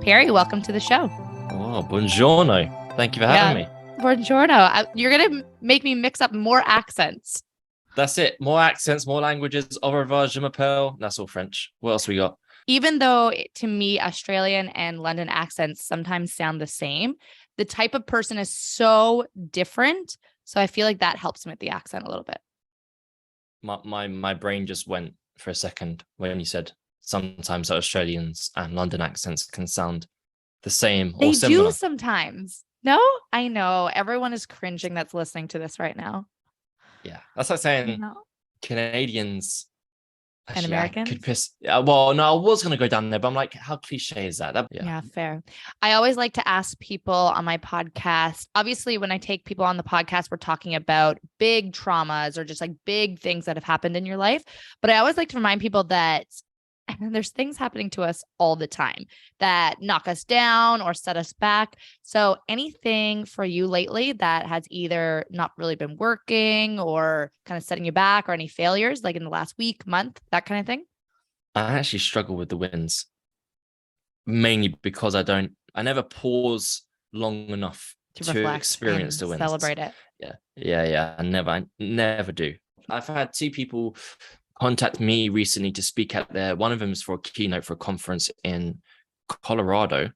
Perry, welcome to the show. Oh, buongiorno. Thank you for having me. Buongiorno. You're going to make me mix up more accents. That's it. More accents, more languages. Au revoir, je m'appelle. That's all French. What else we got? Even though to me, Australian and London accents sometimes sound the same, the type of person is so different. So I feel like that helps me with the accent a little bit. My brain just went for a second when you said sometimes Australians and London accents can sound the same or similar. They do sometimes. No, I know. Everyone is cringing that's listening to this right now. Yeah, that's like saying Canadians and Americans. Could piss. Well, no, I was going to go down there, but I'm like, how cliche is that? Yeah, fair. I always like to ask people on my podcast. Obviously, when I take people on the podcast, we're talking about big traumas or just like big things that have happened in your life. But I always like to remind people that there's things happening to us all the time that knock us down or set us back. So anything for you lately that has either not really been working or kind of setting you back, or any failures like in the last week, month, that kind of thing? I actually struggle with the wins, mainly because I never pause long enough to experience the wins. Celebrate it. Yeah. I never do. I've had two people contact me recently to speak at one of them is for a keynote for a conference in Colorado.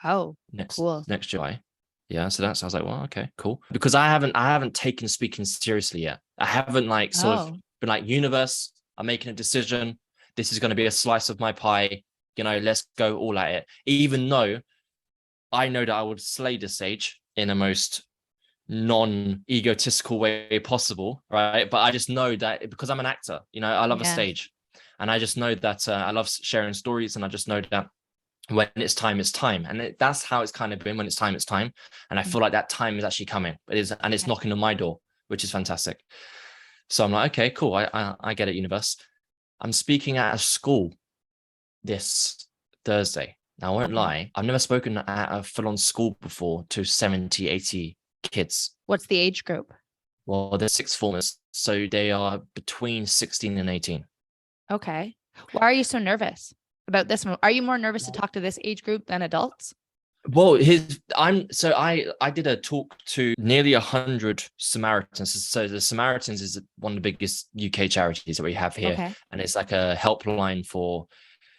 Oh, cool. Next July. Yeah. So I was like, well, okay, cool. Because I haven't taken speaking seriously yet. I haven't sort of been like, universe, I'm making a decision. This is going to be a slice of my pie. Let's go all at it. Even though I know that I would slay the stage in the most non-egotistical way possible, right? But I just know that because I'm an actor, I love a stage, and I just know that I love sharing stories, and I just know that when it's time, it's time, and that's how it's kind of been. When it's time, and I feel like that time is actually coming. It's knocking on my door, which is fantastic. So I'm like, okay, cool. I get it, universe. I'm speaking at a school this Thursday. Now, I won't lie, I've never spoken at a full-on school before to 70, 80 kids. What's the age group? Well, they're sixth formers, so they are between 16 and 18. Okay. Why are you so nervous about this one? Are you more nervous to talk to this age group than adults? Well, I did a talk to nearly 100 Samaritans. So the Samaritans is one of the biggest UK charities that we have here, and it's like a helpline for,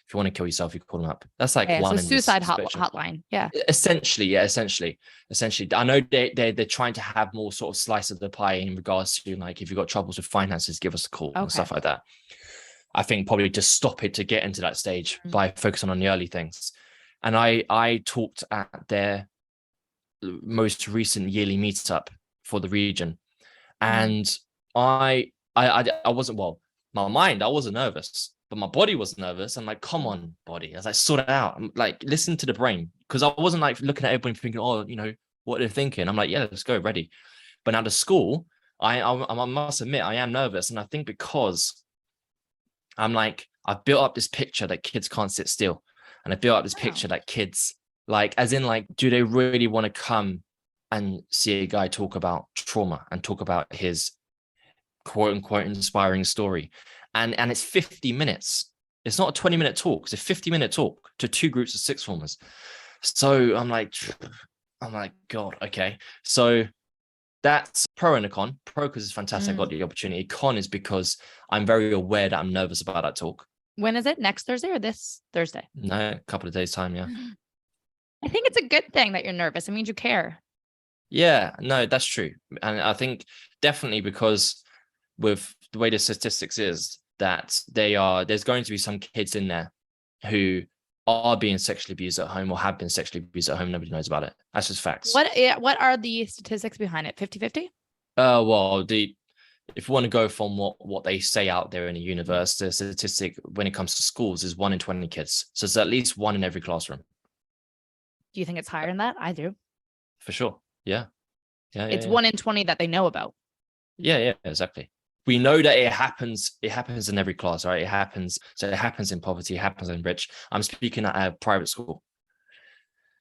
if you want to kill yourself, you call them up. That's like one suicide hotline. Yeah. Essentially. I know they're trying to have more sort of slice of the pie in regards to like, if you've got troubles with finances, give us a call and stuff like that. I think probably to stop it to get into that stage by focusing on the early things. And I talked at their most recent yearly meetup for the region, and I wasn't, well, my mind, I wasn't nervous. But my body was nervous. I'm like, come on, body. I was like, sort it out. I'm like, listen to the brain. Because I wasn't like looking at everybody thinking, oh, what they're thinking. I'm like, yeah, let's go, ready. But now the school, I must admit, I am nervous. And I think because I'm like, I've built up this picture that kids can't sit still. And I built up this picture that kids, like, as in like, do they really want to come and see a guy talk about trauma and talk about his quote unquote inspiring story? And it's 50 minutes. It's not a 20-minute talk. It's a 50-minute talk to two groups of sixth formers. So I'm like, God, okay. So that's pro and a con. Pro because it's fantastic. I got the opportunity. Con is because I'm very aware that I'm nervous about that talk. When is it? Next Thursday or this Thursday? No, a couple of days time, yeah. I think it's a good thing that you're nervous. It means you care. Yeah, no, that's true. And I think definitely because with the way the statistics is, that there's going to be some kids in there who are being sexually abused at home or have been sexually abused at home. Nobody knows about it. That's just facts. What are the statistics behind it? 50-50? Well, if you want to go from what they say out there in the universe, the statistic when it comes to schools is 1 in 20 kids. So it's at least 1 in every classroom. Do you think it's higher than that? I do. For sure. Yeah. It's 1 in 20 that they know about. Yeah, exactly. We know that it happens in every class, right? It happens in poverty, it happens in rich. I'm speaking at a private school.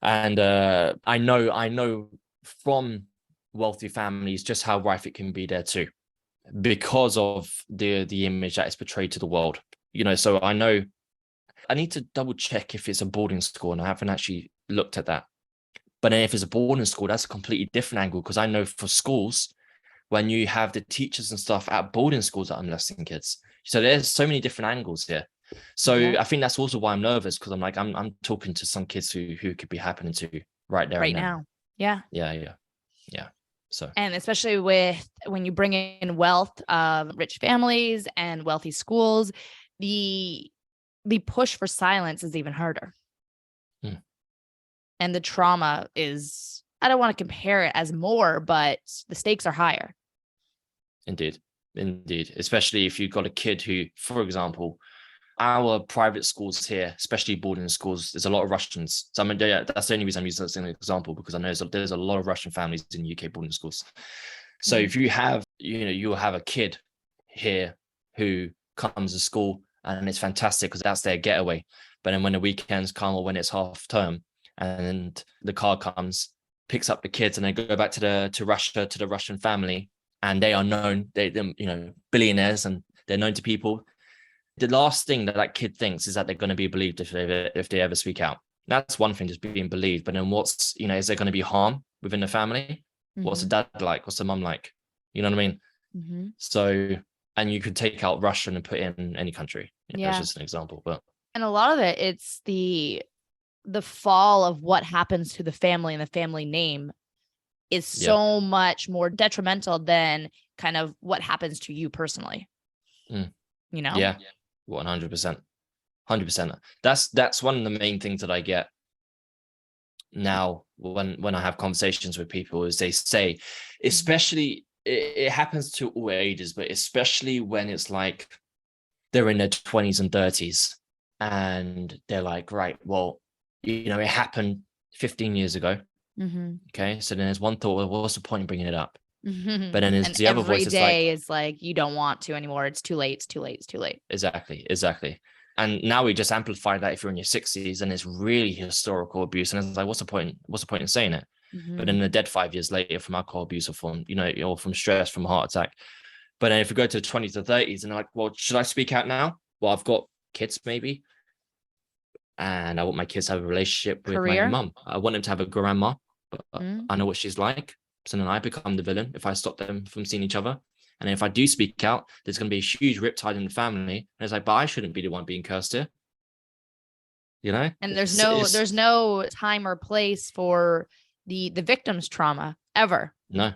And I know from wealthy families just how rife it can be there too, because of the image that is portrayed to the world. So I know I need to double check if it's a boarding school, and I haven't actually looked at that. But then if it's a boarding school, that's a completely different angle, because I know for schools, when you have the teachers and stuff at boarding schools that are molesting kids. So there's so many different angles here. So I think that's also why I'm nervous, because I'm like, I'm talking to some kids who could be happening to right there right and now. Yeah. So, and especially when you bring in wealth of rich families and wealthy schools, the push for silence is even harder. And the trauma is, I don't want to compare it as more, but the stakes are higher. Indeed. Especially if you've got a kid who, for example, our private schools here, especially boarding schools, there's a lot of Russians. So I mean, that's the only reason I'm using that as an example, because I know there's a lot of Russian families in UK boarding schools. So if you have, you'll have a kid here who comes to school, and it's fantastic because that's their getaway. But then when the weekends come, or when it's half term, and the car comes, picks up the kids, and they go back to Russia, to the Russian family, and they are known, they billionaires, and they're known to people. The last thing that kid thinks is that they're going to be believed if they ever speak out. That's one thing, just being believed. But then what's, is there going to be harm within the family? What's the dad like? What's the mum like? You know what I mean? So, and you could take out Russian and put in any country. That's just an example. But and a lot of it, it's the fall of what happens to the family and the family name is so much more detrimental than kind of what happens to you personally. Yeah. 100%. That's one of the main things that I get now when I have conversations with people, is they say, especially it happens to all ages, but especially when it's like they're in their 20s and 30s, and they're like, right, well, it happened 15 years ago. Okay, so then there's one thought, well, what's the point in bringing it up? But then there's the other voice. Every day is like, you don't want to anymore. It's too late. It's too late. It's too late. Exactly. And now we just amplify that if you're in your 60s and it's really historical abuse. And it's like, what's the point? What's the point in saying it? But then they're dead 5 years later from alcohol abuse, or from, or from stress, from a heart attack. But then if we go to the 20s to 30s and they're like, well, should I speak out now? Well, I've got kids maybe, and I want my kids to have a relationship with my mum. I want them to have a grandma, but I know what she's like. So then I become the villain if I stop them from seeing each other. And if I do speak out, there's going to be a huge riptide in the family. And it's like, but I shouldn't be the one being cursed here. And there's no time or place for the victim's trauma ever. No.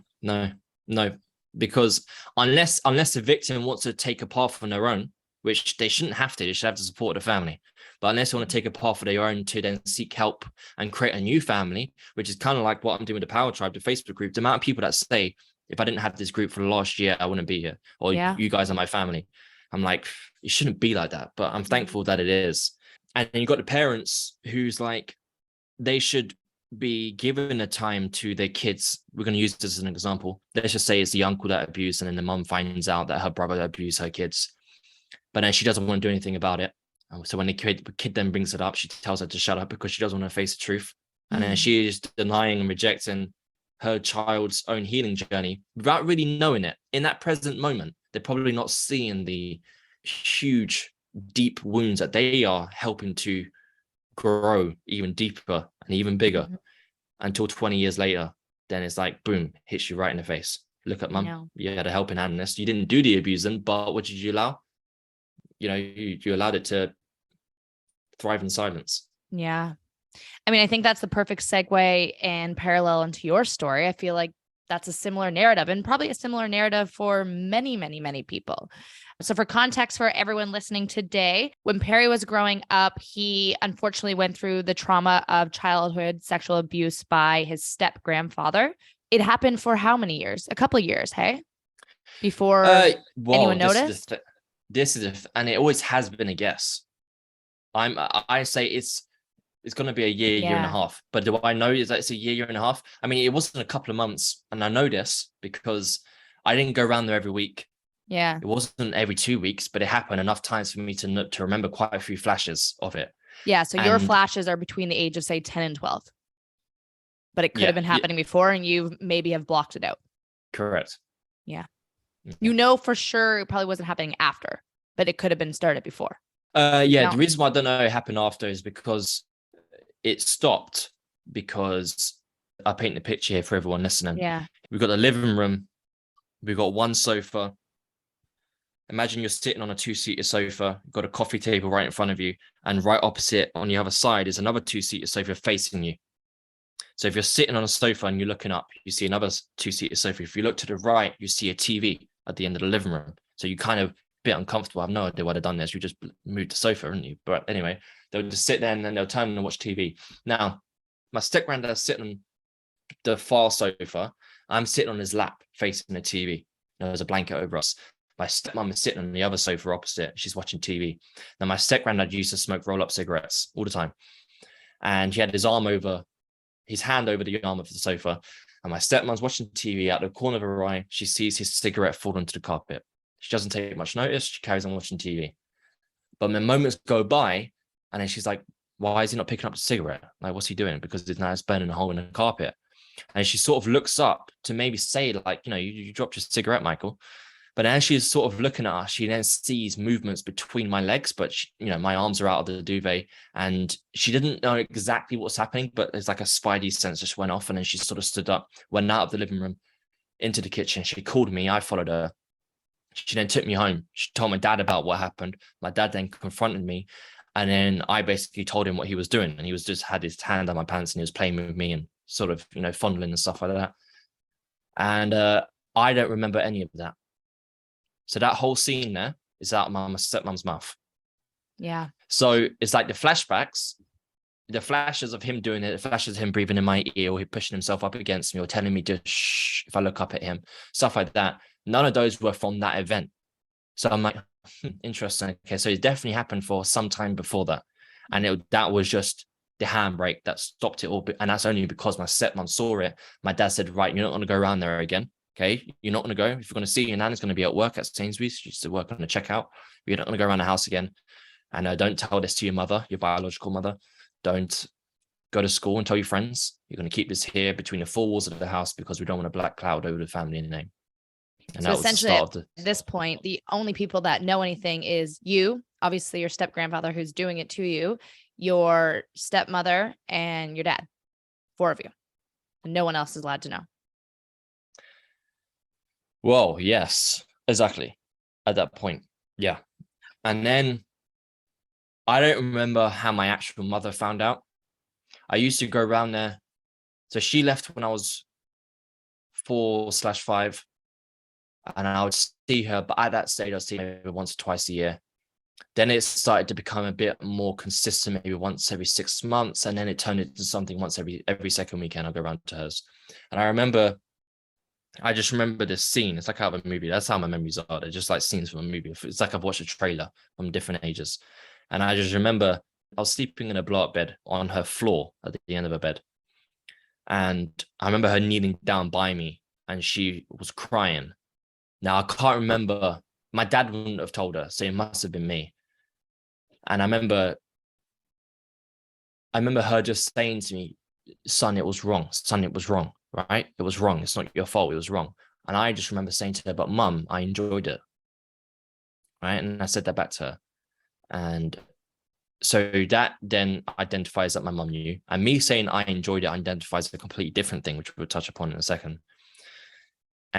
Because unless the victim wants to take a path on their own, which they shouldn't have to, they should have the support of the family. But unless they want to take a path of their own to then seek help and create a new family, which is kind of like what I'm doing with the Power Tribe, the Facebook group, the amount of people that say, if I didn't have this group for the last year, I wouldn't be here. Or you guys are my family. I'm like, it shouldn't be like that. But I'm thankful that it is. And then you've got the parents who's like, they should be given the time to their kids. We're going to use this as an example. Let's just say it's the uncle that abused, and then the mum finds out that her brother abused her kids. But then she doesn't want to do anything about it. So when the kid then brings it up, she tells her to shut up because she doesn't want to face the truth. And then she is denying and rejecting her child's own healing journey without really knowing it. In that present moment, they're probably not seeing the huge, deep wounds that they are helping to grow even deeper and even bigger until 20 years later. Then it's like, boom, hits you right in the face. Look at mum. You had a helping hand in this. You didn't do the abusing, but what did you allow? You allowed it to thrive in silence. Yeah. I mean, I think that's the perfect segue and parallel into your story. I feel like that's a similar narrative, and probably a similar narrative for many, many, many people. So for context for everyone listening today, when Perry was growing up, he unfortunately went through the trauma of childhood sexual abuse by his step grandfather. It happened for how many years? A couple of years, hey? Before anyone noticed? And it always has been a guess. I say it's going to be a year and a half. But do I know is that it's a year and a half? I mean, it wasn't a couple of months, and I know this because I didn't go around there every week. Yeah, it wasn't every 2 weeks, but it happened enough times for me to remember quite a few flashes of it. Yeah, so your flashes are between the age of say 10 and 12, but it could have been happening before, and you maybe have blocked it out. Correct. Yeah. For sure it probably wasn't happening after, but it could have been started before. The reason why I don't know it happened after is because it stopped because I paint the picture here for everyone listening. Yeah. We've got the living room. We've got one sofa. Imagine you're sitting on a 2-seater sofa, you've got a coffee table right in front of you, and right opposite on the other side is another 2-seater sofa facing you. So if you're sitting on a sofa and you're looking up, you see another 2-seater sofa. If you look to the right, you see a TV at the end of the living room. So you kind of bit uncomfortable. I have no idea why they've done this. You just moved the sofa, haven't you? But anyway, they'll just sit there and then they'll turn and watch TV. Now, my step-granddad's sitting on the far sofa. I'm sitting on his lap facing the TV. There's a blanket over us. My stepmom is sitting on the other sofa opposite. She's watching TV. Now, my step-granddad used to smoke roll-up cigarettes all the time. And he had his hand over the arm of the sofa. And my stepmom's watching TV out the corner of her eye. She sees his cigarette fall onto the carpet. She doesn't take much notice. She carries on watching TV. But the moments go by, and then she's like, why is he not picking up the cigarette? Like, what's he doing? Because it's now burning a hole in the carpet. And she sort of looks up to maybe say, like, you dropped your cigarette, Michael. But as she's sort of looking at us, she then sees movements between my legs, but my arms are out of the duvet, and she didn't know exactly what's happening, but there's like a spidey sense just went off, and then she sort of stood up, went out of the living room into the kitchen. She called me. I followed her. She then took me home. She told my dad about what happened. My dad then confronted me, and then I basically told him what he was doing, and he was just had his hand on my pants and he was playing with me and sort of, fondling and stuff like that. And I don't remember any of that. So that whole scene there is out of my stepmom's mouth. Yeah. So it's like the flashbacks, the flashes of him doing it, the flashes of him breathing in my ear, or he pushing himself up against me, or telling me to shh if I look up at him, stuff like that. None of those were from that event. So I'm like, interesting. Okay, so it definitely happened for some time before that. And that was just the handbrake that stopped it all. And that's only because my stepmom saw it. My dad said, right, you're not going to go around there again. Okay, you're not going to go. If you're going to see your nan, is going to be at work at Sainsbury's. She used to work on the checkout. You're not going to go around the house again. And don't tell this to your mother, your biological mother. Don't go to school and tell your friends. You're going to keep this here between the four walls of the house because we don't want a black cloud over the family name. And so essentially, at this point, the only people that know anything is you, obviously your step-grandfather who's doing it to you, your stepmother, and your dad. 4 of you. And no one else is allowed to know. Well, yes, exactly. At that point. Yeah. And then I don't remember how my actual mother found out. I used to go around there. So she left when I was 4/5. And I would see her, but at that stage, I'd see her maybe once or twice a year. Then it started to become a bit more consistent, maybe once every 6 months. And then it turned into something once every second weekend, I'll go around to hers. And I just remember this scene. It's like out of a movie. That's how my memories are. They're just like scenes from a movie. It's like I've watched a trailer from different ages. And I just remember I was sleeping in a blow-up bed on her floor at the end of her bed. And I remember her kneeling down by me and she was crying. Now, I can't remember. My dad wouldn't have told her, so it must have been me. And I remember her just saying to me, son, it was wrong. Son, it was wrong, right? It was wrong. It's not your fault. It was wrong. And I just remember saying to her, but mum, I enjoyed it. Right? And I said that back to her. And so that then identifies that my mum knew. And me saying I enjoyed it identifies a completely different thing, which we'll touch upon in a second.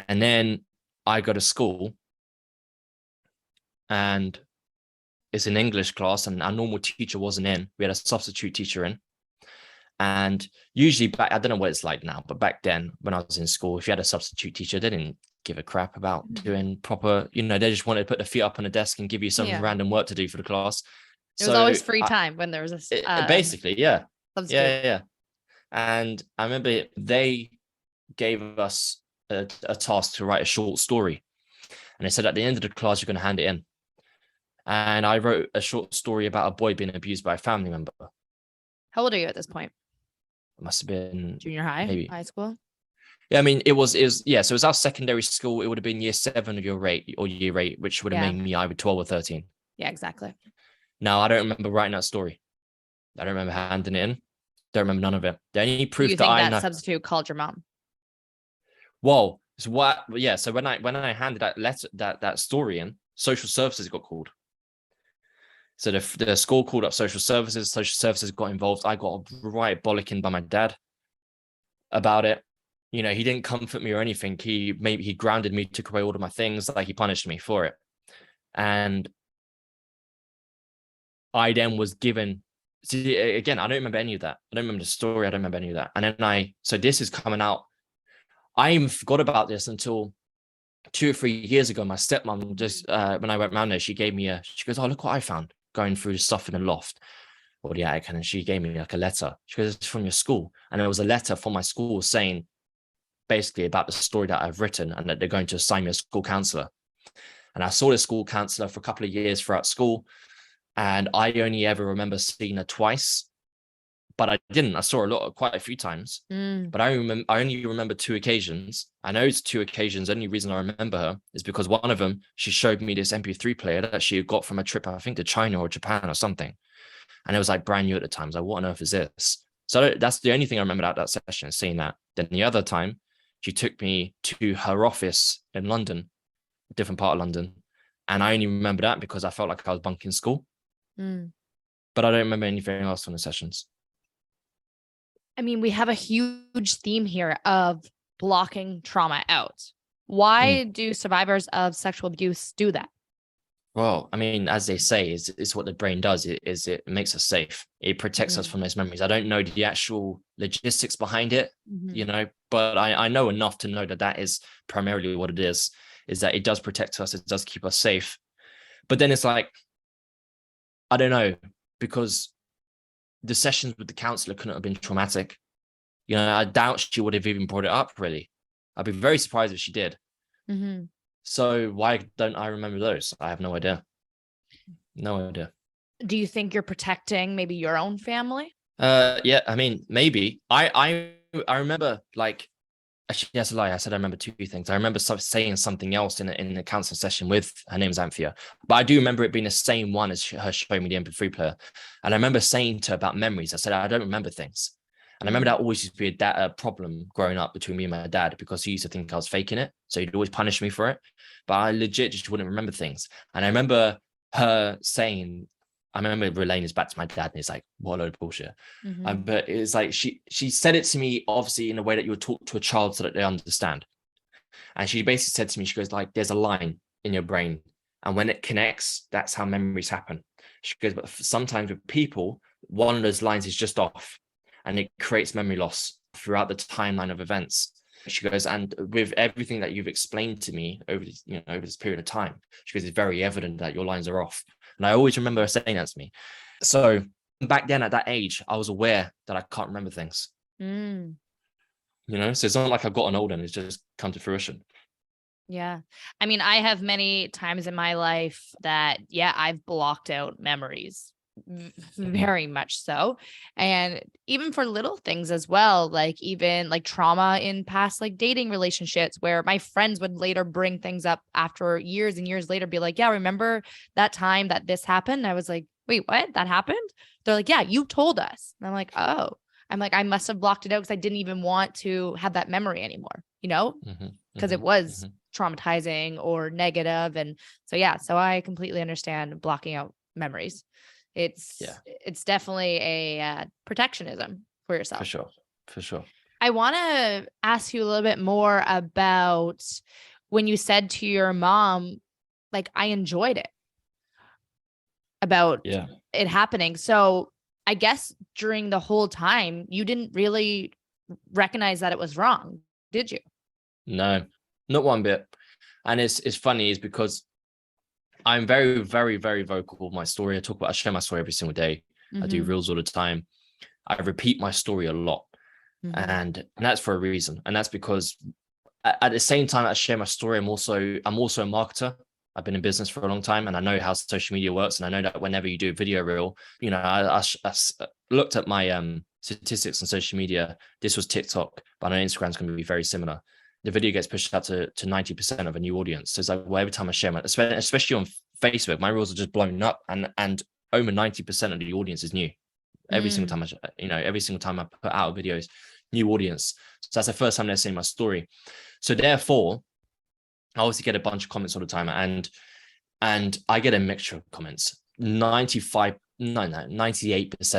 And then I go to school and it's an English class and our normal teacher wasn't in. We had a substitute teacher in. And usually I don't know what it's like now, but back then when I was in school, if you had a substitute teacher, they didn't give a crap about doing proper, they just wanted to put their feet up on the desk and give you some random work to do for the class. It was always free time when there was basically, yeah. Substitute. Yeah. And I remember they gave us a task to write a short story. And they said at the end of the class, you're going to hand it in. And I wrote a short story about a boy being abused by a family member. How old are you at this point? It must have been junior high, maybe high school. Yeah, I mean, it was yeah. So it was our secondary school. It would have been year 7 of your rate or year 8, which would have made me either 12 or 13. Yeah, exactly. Now, I don't remember writing that story. I don't remember handing it in. Don't remember none of it. The only proof that I know. Substitute called your mom? Whoa. So what? Yeah. So when I handed that letter, that story in, social services got called. So the school called up social services got involved. I got right bollocking by my dad about it. You know, he didn't comfort me or anything. He grounded me, took away all of my things, like he punished me for it. And I then was given, see, again, I don't remember any of that. I don't remember the story. I don't remember any of that. And then so this is coming out. I even forgot about this until 2 or 3 years ago. My stepmom just, when I went round there, she goes, oh, look what I found going through the stuff in the loft or the attic. And she gave me like a letter. She goes, it's from your school. And there was a letter from my school saying basically about the story that I've written and that they're going to assign me a school counselor. And I saw the school counselor for a couple of years throughout school. And I only ever remember seeing her twice, but I didn't. I saw her quite a few times, but I only remember 2 occasions. I know it's 2 occasions. The only reason I remember her is because one of them, she showed me this MP3 player that she got from a trip, I think to China or Japan or something. And it was like brand new at the time. I was like, what on earth is this? So that's the only thing I remember about that session, seeing that. Then the other time, she took me to her office in London, a different part of London. And I only remember that because I felt like I was bunking school. But I don't remember anything else from the sessions. I mean, we have a huge theme here of blocking trauma out. Why do survivors of sexual abuse do that? Well, I mean, as they say, it's what the brain does. It makes us safe. It protects us from those memories. I don't know the actual logistics behind it, you know, but I know enough to know that is primarily what it is that it does protect us. It does keep us safe. But then it's like, I don't know, because the sessions with the counselor couldn't have been traumatic. You know, I doubt she would have even brought it up, really. I'd be very surprised if she did. So why don't I remember those? I have no idea. No idea. Do you think you're protecting maybe your own family? Yeah, I mean, maybe. I remember, like, actually, that's a lie. I said I remember 2 things. I remember saying something else in the counseling session with, her name's Anthea, but I do remember it being the same one as her showing me the MP3 player. And I remember saying to her about memories. I said, I don't remember things. And I remember that always used to be a problem growing up between me and my dad, because he used to think I was faking it. So he'd always punish me for it. But I legit just wouldn't remember things. And I remember her saying, I remember relaying this back to my dad, and he's like, what a load of bullshit. But it's like, she said it to me, obviously, in a way that you would talk to a child so that they understand. And she basically said to me, she goes, like, there's a line in your brain, and when it connects, that's how memories happen. She goes, but sometimes with people, one of those lines is just off, and it creates memory loss throughout the timeline of events. She goes, and with everything that you've explained to me over this period of time, she goes, it's very evident that your lines are off. And I always remember her saying that to me. So back then at that age, I was aware that I can't remember things. You know, so it's not like I've gotten older and it's just come to fruition. Yeah. I mean, I have many times in my life that, I've blocked out memories. Very much so. And even for little things as well, like even like trauma in past like dating relationships, where my friends would later bring things up after years and years later, be like, yeah, remember that time that this happened? And I was like, wait, what? That happened? They're like, yeah, you told us. And I'm like, oh, I must have blocked it out because I didn't even want to have that memory anymore, you know, because it was traumatizing or negative. And so I completely understand blocking out memories. It's definitely a protectionism for yourself. For sure. I want to ask you a little bit more about when you said to your mom, like, I enjoyed it, about it happening. So I guess during the whole time, you didn't really recognize that it was wrong, did you? No, not one bit. And it's funny is because I'm very, very, very vocal with my story. I share my story every single day. I do reels all the time. I repeat my story a lot. And that's for a reason. And that's because at the same time I share my story, I'm also a marketer. I've been in business for a long time, and I know how social media works. And I know that whenever you do a video reel, you know, I looked at my statistics on social media. This was TikTok, but on Instagram, it's going to be very similar. The video gets pushed out to 90% of a new audience. So it's like, well, every time I share my, especially on Facebook, my reels are just blown up, and over 90% of the audience is new. Every single time every single time I put out videos, new audience. So that's the first time they're seeing my story. So therefore, I obviously get a bunch of comments all the time, and I get a mixture of comments. 98%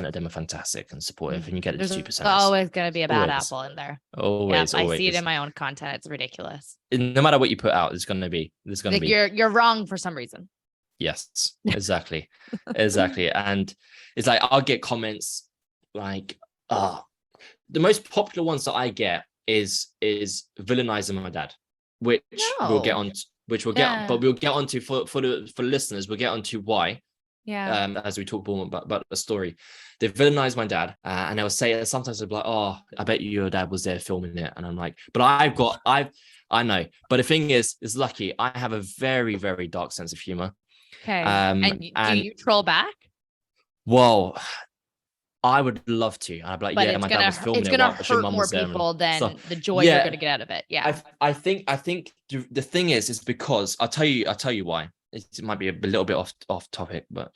of them are fantastic and supportive, and you get the There's 2%. always going to be a bad Always. apple in there. Always, I always. see it in my own content. It's ridiculous. No matter what you put out, there's going to be. Like you're wrong for some reason. Yes, exactly. Exactly. And it's like, I'll get comments like, the most popular ones that I get is villainizing my dad, which we'll get on, but we'll get onto for listeners, we'll get onto why. Yeah. As we talk more about the story, they villainize my dad, and they'll say, sometimes they'll be like, "Oh, I bet your dad was there filming it," and I'm like, "But I know." But the thing is lucky, I have a very, very dark sense of humor. Okay. And do you troll back? Well, I would love to. I'd be like, but my dad was filming it. It's gonna hurt more people than the joy you're gonna get out of it. Yeah. I think the thing is because I'll tell you why. It might be a little bit off topic, but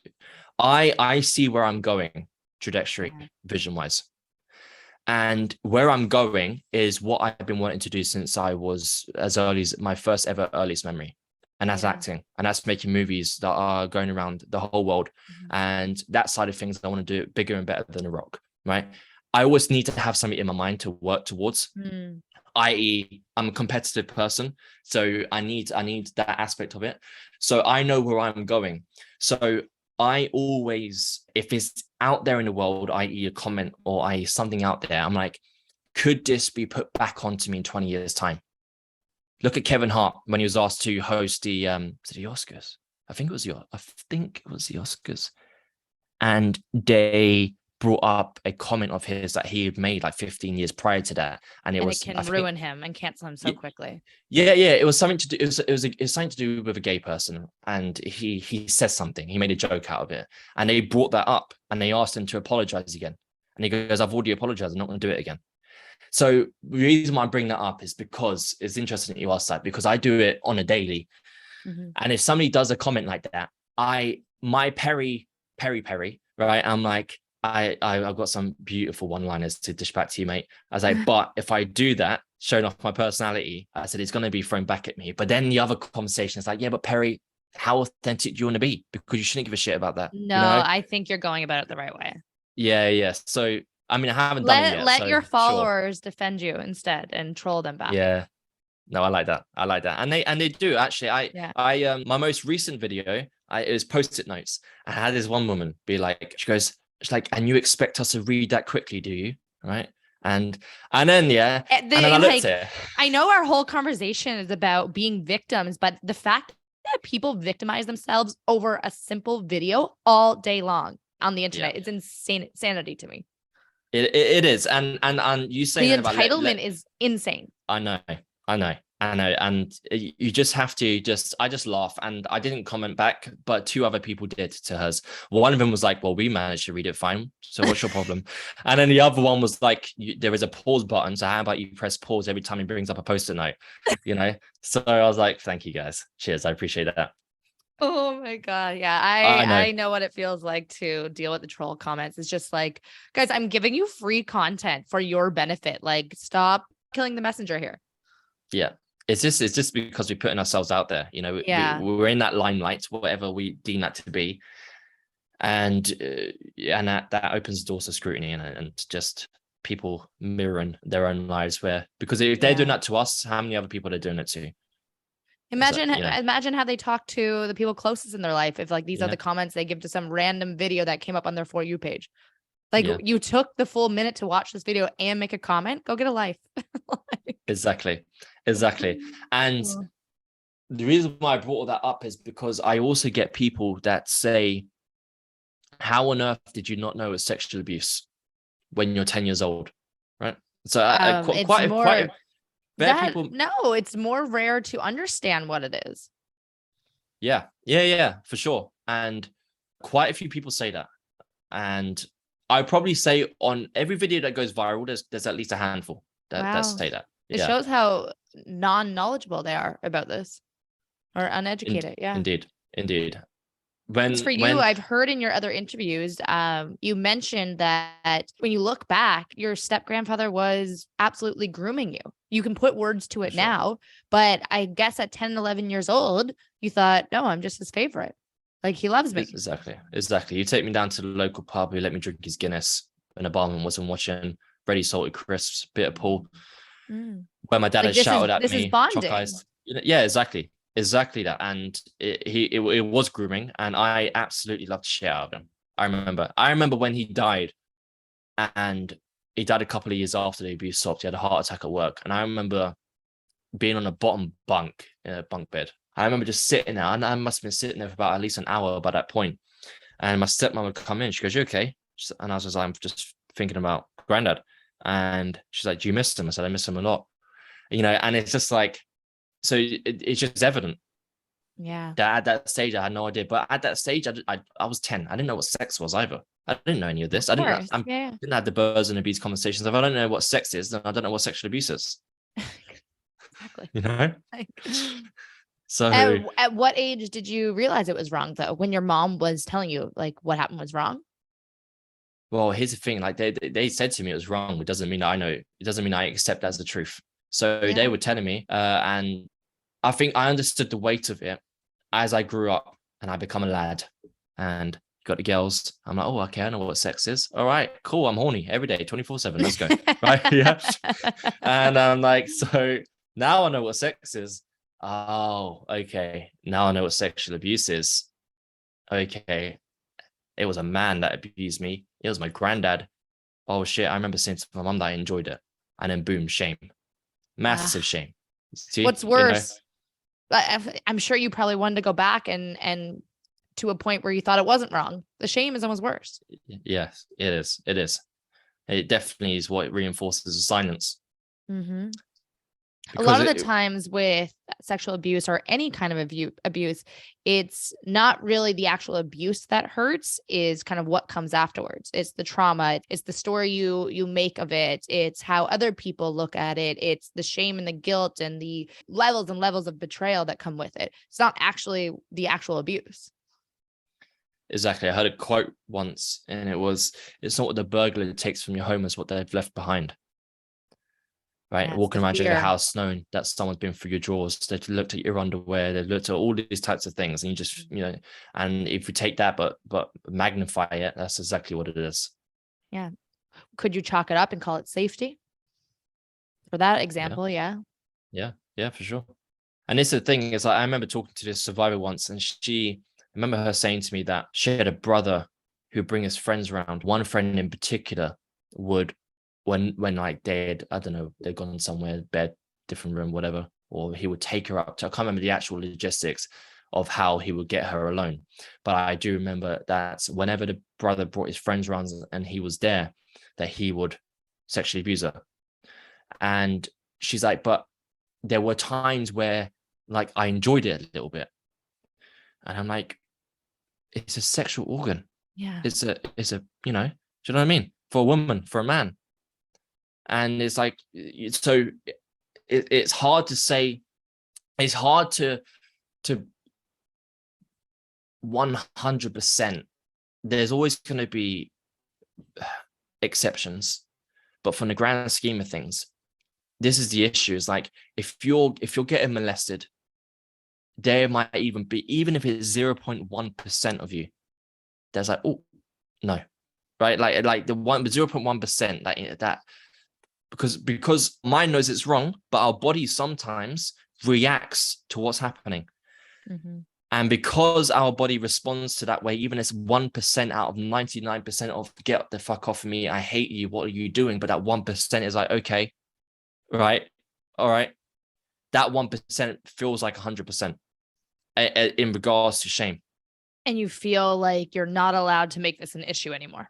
I see where I'm going trajectory vision wise, and where I'm going is what I've been wanting to do since I was as early as my first ever earliest memory. And that's acting, and that's making movies that are going around the whole world. And that side of things, I want to do it bigger and better than The Rock, right? I always need to have something in my mind to work towards, i.e. I'm a competitive person. So I need that aspect of it. So I know where I'm going. So I always, if it's out there in the world, i.e. a comment or i.e. something out there, I'm like, could this be put back onto me in 20 years' time? Look at Kevin Hart when he was asked to host the Oscars. I think it was the Oscars, and they brought up a comment of his that he had made like 15 years prior to that, and it can ruin him and cancel him so quickly. Yeah, it was something to do. It was something to do with a gay person, and he says something. He made a joke out of it, and they brought that up, and they asked him to apologize again, and he goes, "I've already apologized. I'm not going to do it again." So the reason why I bring that up is because it's interesting that you asked that, because I do it on a daily. And if somebody does a comment like that, my peri, right? I'm like, I've got some beautiful one-liners to dish back to you, mate. I was like, but if I do that, showing off my personality, I said, it's going to be thrown back at me. But then the other conversation is like, yeah, but Perry, how authentic do you want to be? Because you shouldn't give a shit about that. No, I think you're going about it the right way. Yeah. So, I mean, I haven't done it yet. Let your followers defend you instead and troll them back. Yeah. No, I like that. And they do actually. I my most recent video, it was post-it notes. I had this one woman be like, she's like, and you expect us to read that quickly, do you? Right. And then and then I looked at it. I know our whole conversation is about being victims, but the fact that people victimize themselves over a simple video all day long on the internet, it's insanity to me. It is, and you saying the entitlement is insane. I know, and you just have to I just laugh, and I didn't comment back, but two other people did to hers. One of them was like, "Well, we managed to read it fine, so what's your problem?" And then the other one was like, "There is a pause button, so how about you press pause every time he brings up a post-it note?" So I was like, "Thank you guys, cheers, I appreciate that." Oh my God. Yeah. I know what it feels like to deal with the troll comments. It's just like, guys, I'm giving you free content for your benefit. Like, stop killing the messenger here. Yeah. It's just because we're putting ourselves out there, we're in that limelight, whatever we deem that to be. And that opens the doors to scrutiny and just people mirroring their own lives because if they're doing that to us, how many other people are doing it to? Imagine how they talk to the people closest in their life. If like these are the comments they give to some random video that came up on their For You page. Like you took the full minute to watch this video and make a comment, go get a life. Exactly. And the reason why I brought that up is because I also get people that say, how on earth did you not know it was sexual abuse when you're 10 years old? Right. So it's more rare to understand what it is. Yeah, for sure. And quite a few people say that. And I probably say on every video that goes viral, there's at least a handful that say that. It shows how non-knowledgeable they are about this or uneducated. Indeed. For you, I've heard in your other interviews, you mentioned that when you look back, your step-grandfather was absolutely grooming you. You can put words to it now, but I guess at 10, 11 years old, you thought, no, I'm just his favorite. Like, he loves me. Exactly. You take me down to the local pub, you let me drink his Guinness, and the barman wasn't watching. Ready salted crisps, bit of pool. Where my dad Like, had shouted at this is me, chalk bonding. eyes. Yeah, exactly that. And it was grooming, and I absolutely loved the shit out of him. I remember when he died, and he died a couple of years after the abuse stopped. He had a heart attack at work, and I remember being on a bottom bunk in a bunk bed. I remember just sitting there, and I must have been sitting there for about at least an hour by that point. And my stepmom would come in. She goes, "You okay?" And I was just like, "I'm just thinking about granddad." And she's like, "Do you miss him?" I said, "I miss him a lot." And it's just like, so it's just evident. Yeah. That at that stage, I had no idea. But at that stage, I was 10. I didn't know what sex was either. I didn't know any of this. I didn't have the birds and abuse conversations. If I don't know what sex is, then I don't know what sexual abuse is. Exactly. So at what age did you realize it was wrong, though? When your mom was telling you like what happened was wrong? Well, here's the thing. Like they said to me it was wrong. It doesn't mean I know. It doesn't mean I accept as the truth. So they were telling me, and I think I understood the weight of it as I grew up and I become a lad and got the girls. I'm like, oh, okay, I know what sex is. All right, cool. I'm horny every day, 24/7. Let's go. Right. Yeah. And I'm like, so now I know what sex is. Oh, okay. Now I know what sexual abuse is. Okay. It was a man that abused me. It was my granddad. Oh shit. I remember saying to my mum that I enjoyed it. And then boom, shame. Massive shame. See, what's worse? I'm sure you probably wanted to go back and to a point where you thought it wasn't wrong. The shame is almost worse. Yes, it is. It is. It definitely is what reinforces the silence. Mm-hmm. A lot of the times with sexual abuse or any kind of abuse, it's not really the actual abuse that hurts, is kind of what comes afterwards. It's the trauma. It's the story you make of it. It's how other people look at it. It's the shame and the guilt and the levels and levels of betrayal that come with it. It's not actually the actual abuse. Exactly. I heard a quote once, and it was, "It's not what the burglar takes from your home, it's what they've left behind." Right, yes, walking around your house knowing that someone's been through your drawers, they've looked at your underwear, they've looked at all these types of things, and you just, and if you take that but magnify it, that's exactly what it is. Yeah. Could you chalk it up and call it safety? For that example, yeah. Yeah, for sure. And this is the thing, is like, I remember talking to this survivor once, and I remember her saying to me that she had a brother who would bring his friends around. One friend in particular would, when like they'd gone somewhere, bed, different room, whatever, or he would take her up to, I can't remember the actual logistics of how he would get her alone. But I do remember that whenever the brother brought his friends around and he was there, that he would sexually abuse her. And she's like, but there were times where like I enjoyed it a little bit. And I'm like, it's a sexual organ. Yeah. It's a, do you know what I mean? For a woman, for a man. And it's like, so it's hard to say, it's hard to 100%. There's always going to be exceptions, but from the grand scheme of things, this is the issue. Is like, if you're getting molested, there might even be, even if it's 0.1% of you, there's like, oh no, right? Like the 0.1%, that because mind knows it's wrong, but our body sometimes reacts to what's happening. Mm-hmm. And because our body responds to that way, even as 1% out of 99% of get the fuck off of me, I hate you, what are you doing? But that 1% is like, okay, right, all right. That 1% feels like 100% in regards to shame. And you feel like you're not allowed to make this an issue anymore.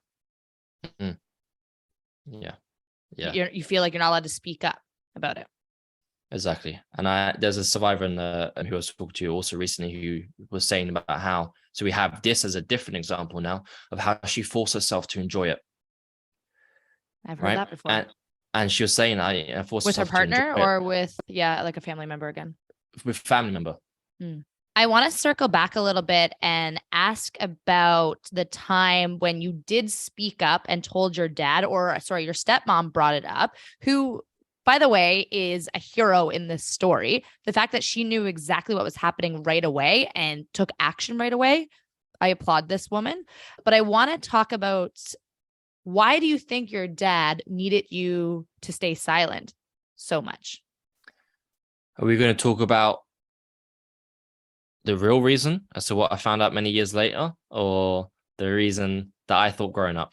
Mm. Yeah. You feel like you're not allowed to speak up about it. Exactly. And there's a survivor who I was talking to also recently who was saying about how, so we have this as a different example now of how she forced herself to enjoy it. I've heard that before. And she was saying, I forced with her partner or it. with, like a family member again? With family member. I want to circle back a little bit and ask about the time when you did speak up and told your dad, or sorry, your stepmom brought it up, who, by the way, is a hero in this story. The fact that she knew exactly what was happening right away and took action right away, I applaud this woman. But I want to talk about, why do you think your dad needed you to stay silent so much? Are we going to talk about the real reason as to what I found out many years later, or the reason that I thought growing up?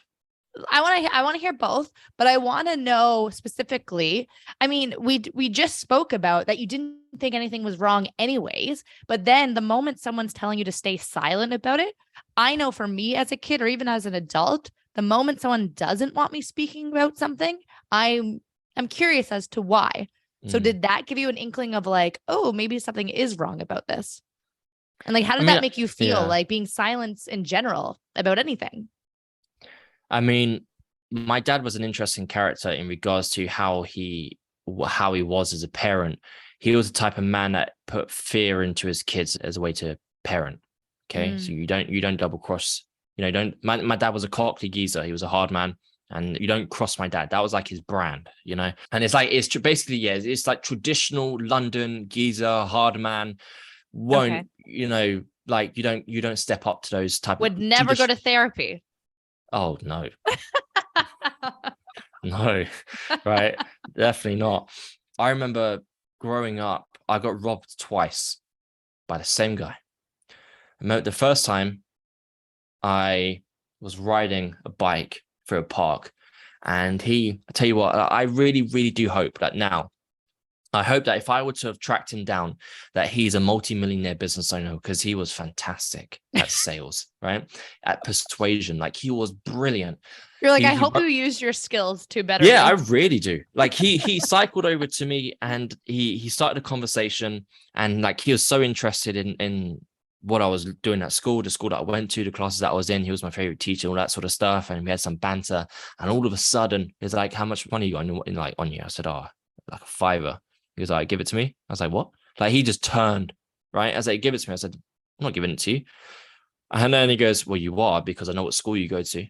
I want to hear both, but I want to know specifically. I mean, we just spoke about that you didn't think anything was wrong anyways, but then the moment someone's telling you to stay silent about it, I know for me as a kid or even as an adult, the moment someone doesn't want me speaking about something, I'm curious as to why. So did that give you an inkling of like, oh, maybe something is wrong about this? And like, how did that make you feel, like being silenced in general about anything? I mean, my dad was an interesting character in regards to how he was as a parent. He was the type of man that put fear into his kids as a way to parent. Okay, so you don't double cross. My dad was a cockney geezer. He was a hard man, and you don't cross my dad. That was like his brand, And it's like, it's basically, it's like traditional London geezer, hard man. Won't, like you don't step up to those type would never go to therapy. Oh no. No, right? Definitely not. I remember growing up, I got robbed twice by the same guy. I remember the first time I was riding a bike through a park, and I tell you what, I really, really do hope that now, I hope that if I were to have tracked him down, that he's a multi-millionaire business owner, because he was fantastic at sales, right? At persuasion. Like, he was brilliant. You're like, I hope you use your skills to better. Yeah, I really do. Like, he cycled over to me, and he started a conversation, and like, he was so interested in what I was doing at school, the school that I went to, the classes that I was in. He was my favorite teacher, all that sort of stuff. And we had some banter, and all of a sudden he's like, how much money you got on you? I said, oh, like $5. He was like, give it to me. I was like, what? Like, he just turned, right? I was like, give it to me. I said, I'm not giving it to you. And then he goes, well, you are, because I know what school you go to.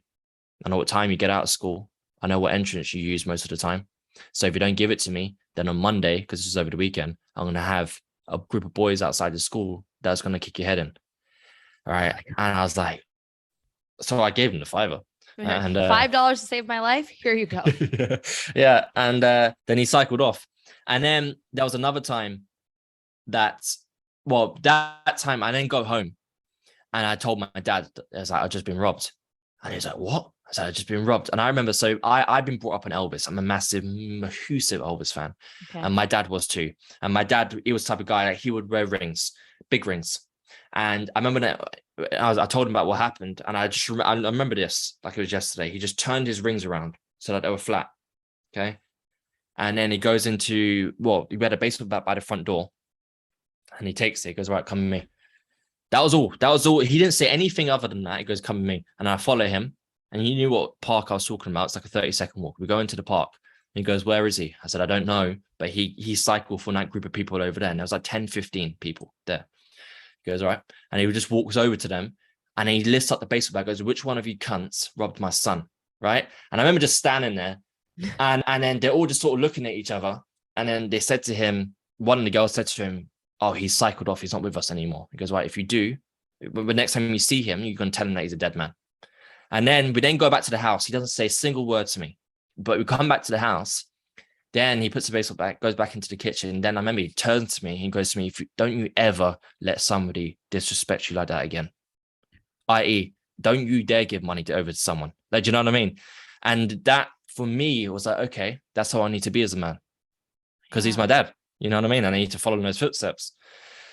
I know what time you get out of school. I know what entrance you use most of the time. So if you don't give it to me, then on Monday, because this is over the weekend, I'm going to have a group of boys outside the school that's going to kick your head in. All right. And I was like, so I gave him the $5. And $5 to save my life. Here you go. Yeah. And then he cycled off. And then there was another time that time I then go home, and I told my dad, I was like, I've just been robbed. And he's like, what? I said, I've just been robbed. And I remember, so I've been brought up on Elvis. I'm a massive Elvis fan. Okay. And my dad was too. And my dad, he was the type of guy, like, he would wear rings, big rings. And I remember that I told him about what happened. And I remember this like it was yesterday. He just turned his rings around so that they were flat. Okay. And then he goes into, we had a baseball bat by the front door, and he takes it. He goes, right, come with me. That was all. He didn't say anything other than that. He goes, come with me. And I follow him, and he knew what park I was talking about. It's like a 30-second walk. We go into the park, and he goes, where is he? I said, I don't know, but he cycled for that group of people over there. And there was like 10, 15 people there. He goes, all right. And he just walks over to them, and he lifts up the baseball bat, goes, which one of you cunts robbed my son? Right. And I remember just standing there. And then they're all just sort of looking at each other. And then they said to him, one of the girls said to him, oh, he's cycled off. He's not with us anymore. He goes, right, if you do, the next time you see him, you're going to tell him that he's a dead man. And then we go back to the house. He doesn't say a single word to me. But we come back to the house. Then he puts the baseball back, goes back into the kitchen. And then I remember he turns to me. He goes to me, don't you ever let somebody disrespect you like that again. I.e., don't you dare give money over to someone. Like, do you know what I mean? And that, for me, it was like, okay, that's how I need to be as a man, because he's my dad, you know what I mean? And I need to follow in those footsteps.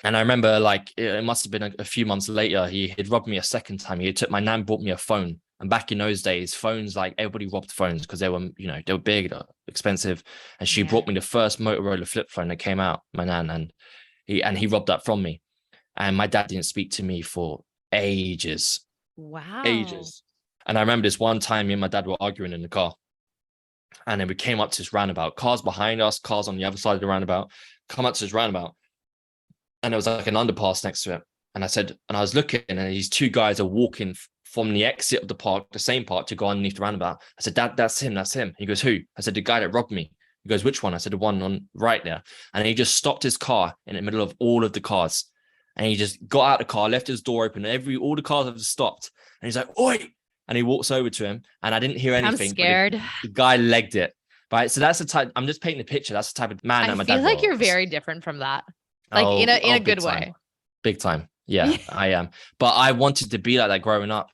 And I remember, like, it must have been a few months later, he had robbed me a second time. My nan bought me a phone. And back in those days, phones, like, everybody robbed phones because they were, they were big, expensive. And she brought me the first Motorola flip phone that came out, my nan, and he robbed that from me. And my dad didn't speak to me for ages. Wow. Ages. And I remember this one time, me and my dad were arguing in the car. And then we came up to this roundabout, cars behind us, cars on the other side of the roundabout, come up to this roundabout. And there was like an underpass next to it. And I was looking, and these two guys are walking from the exit of the park, the same park, to go underneath the roundabout. I said, Dad, that's him. He goes, who? I said, the guy that robbed me. He goes, which one? I said, the one on right there. And he just stopped his car in the middle of all of the cars. And he just got out of the car, left his door open, and all the cars have just stopped. And he's like, "Oi!" And he walks over to him, and I didn't hear anything. I'm scared. But the guy legged it. Right. So that's the type. I'm just painting the picture. That's the type of man that my dad was. I feel like you're very different from that. Like in a good way. Big time. Yeah, I am. But I wanted to be like that growing up.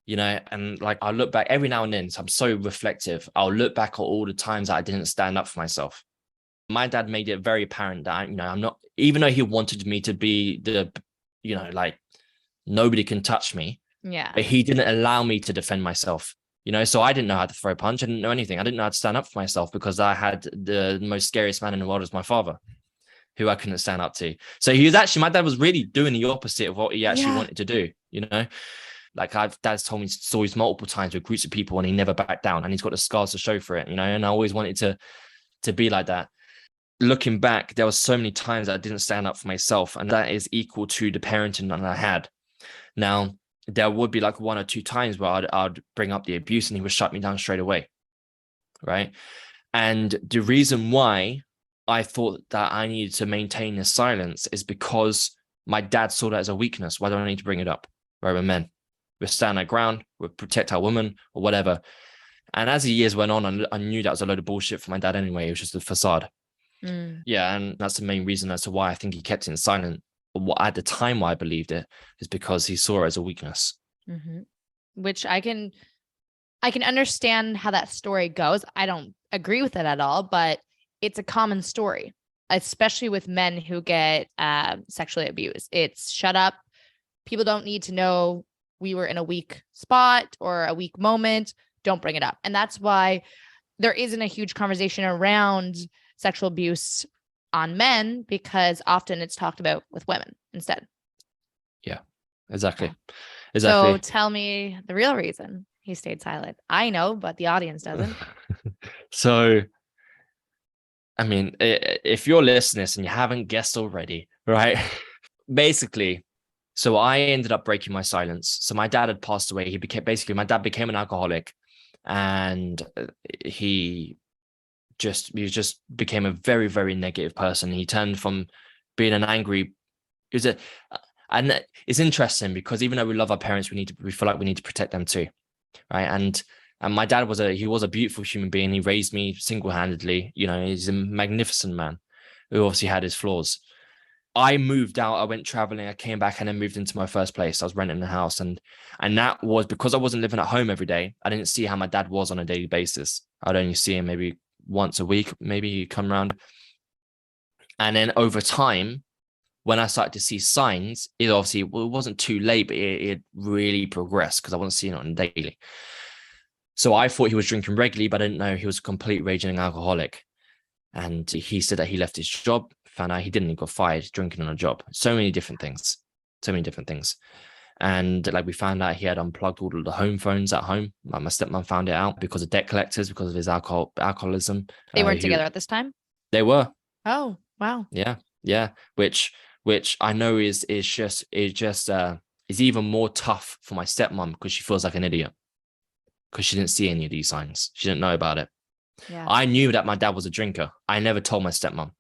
And like I look back every now and then. So I'm so reflective. I'll look back at all the times that I didn't stand up for myself. My dad made it very apparent that I'm not, even though he wanted me to be like nobody can touch me. Yeah. But he didn't allow me to defend myself. So I didn't know how to throw a punch. I didn't know anything. I didn't know how to stand up for myself because I had the most scariest man in the world as my father, who I couldn't stand up to. So my dad was really doing the opposite of what he actually wanted to do. Like dad's told me stories multiple times with groups of people and he never backed down and he's got the scars to show for it, and I always wanted to be like that. Looking back, there was so many times that I didn't stand up for myself, and that is equal to the parenting that I had. Now, there would be like 1 or 2 times where I'd bring up the abuse and he would shut me down straight away. Right. And the reason why I thought that I needed to maintain this silence is because my dad saw that as a weakness. Why do I need to bring it up? Right, we're men. We stand our ground, we protect our women or whatever. And as the years went on, I knew that was a load of bullshit for my dad anyway. It was just a facade. Yeah, and that's the main reason as to why I think he kept it silent. At the time why I believed it is because he saw it as a weakness. Which I can understand how that story goes. I don't agree with it at all, but it's a common story, especially with men who get sexually abused. It's shut up. People don't need to know we were in a weak spot or a weak moment. Don't bring it up. And that's why there isn't a huge conversation around sexual abuse on men, because often it's talked about with women instead. Yeah, exactly. So tell me the real reason he stayed silent. I know, but the audience doesn't. So, I mean, if you're listening and you haven't guessed already, right? Basically, so I ended up breaking my silence. So my dad had passed away. My dad became an alcoholic, and he just became a very, very negative person. He turned from being an angry, and it's interesting because even though we love our parents, we feel like we need to protect them too, right? And my dad was a beautiful human being. He raised me single-handedly. He's a magnificent man who obviously had his flaws. I moved out, I went traveling, I came back and then moved into my first place. I was renting a house, and that was because I wasn't living at home every day. I didn't see how my dad was on a daily basis. I'd only see him maybe once a week, maybe he'd come around. And then over time, when I started to see signs, it wasn't too late, but it really progressed because I wasn't seeing it on daily. So I thought he was drinking regularly, but I didn't know he was a complete raging alcoholic. And he said that he left his job, found out he didn't, he got fired drinking on a job. So many different things. And like we found out he had unplugged all of the home phones at home. My stepmom found it out because of debt collectors, because of his alcoholism. They weren't together at this time? They were. Oh, wow. Yeah. Which I know is even more tough for my stepmom because she feels like an idiot because she didn't see any of these signs. She didn't know about it. Yeah. I knew that my dad was a drinker. I never told my stepmom.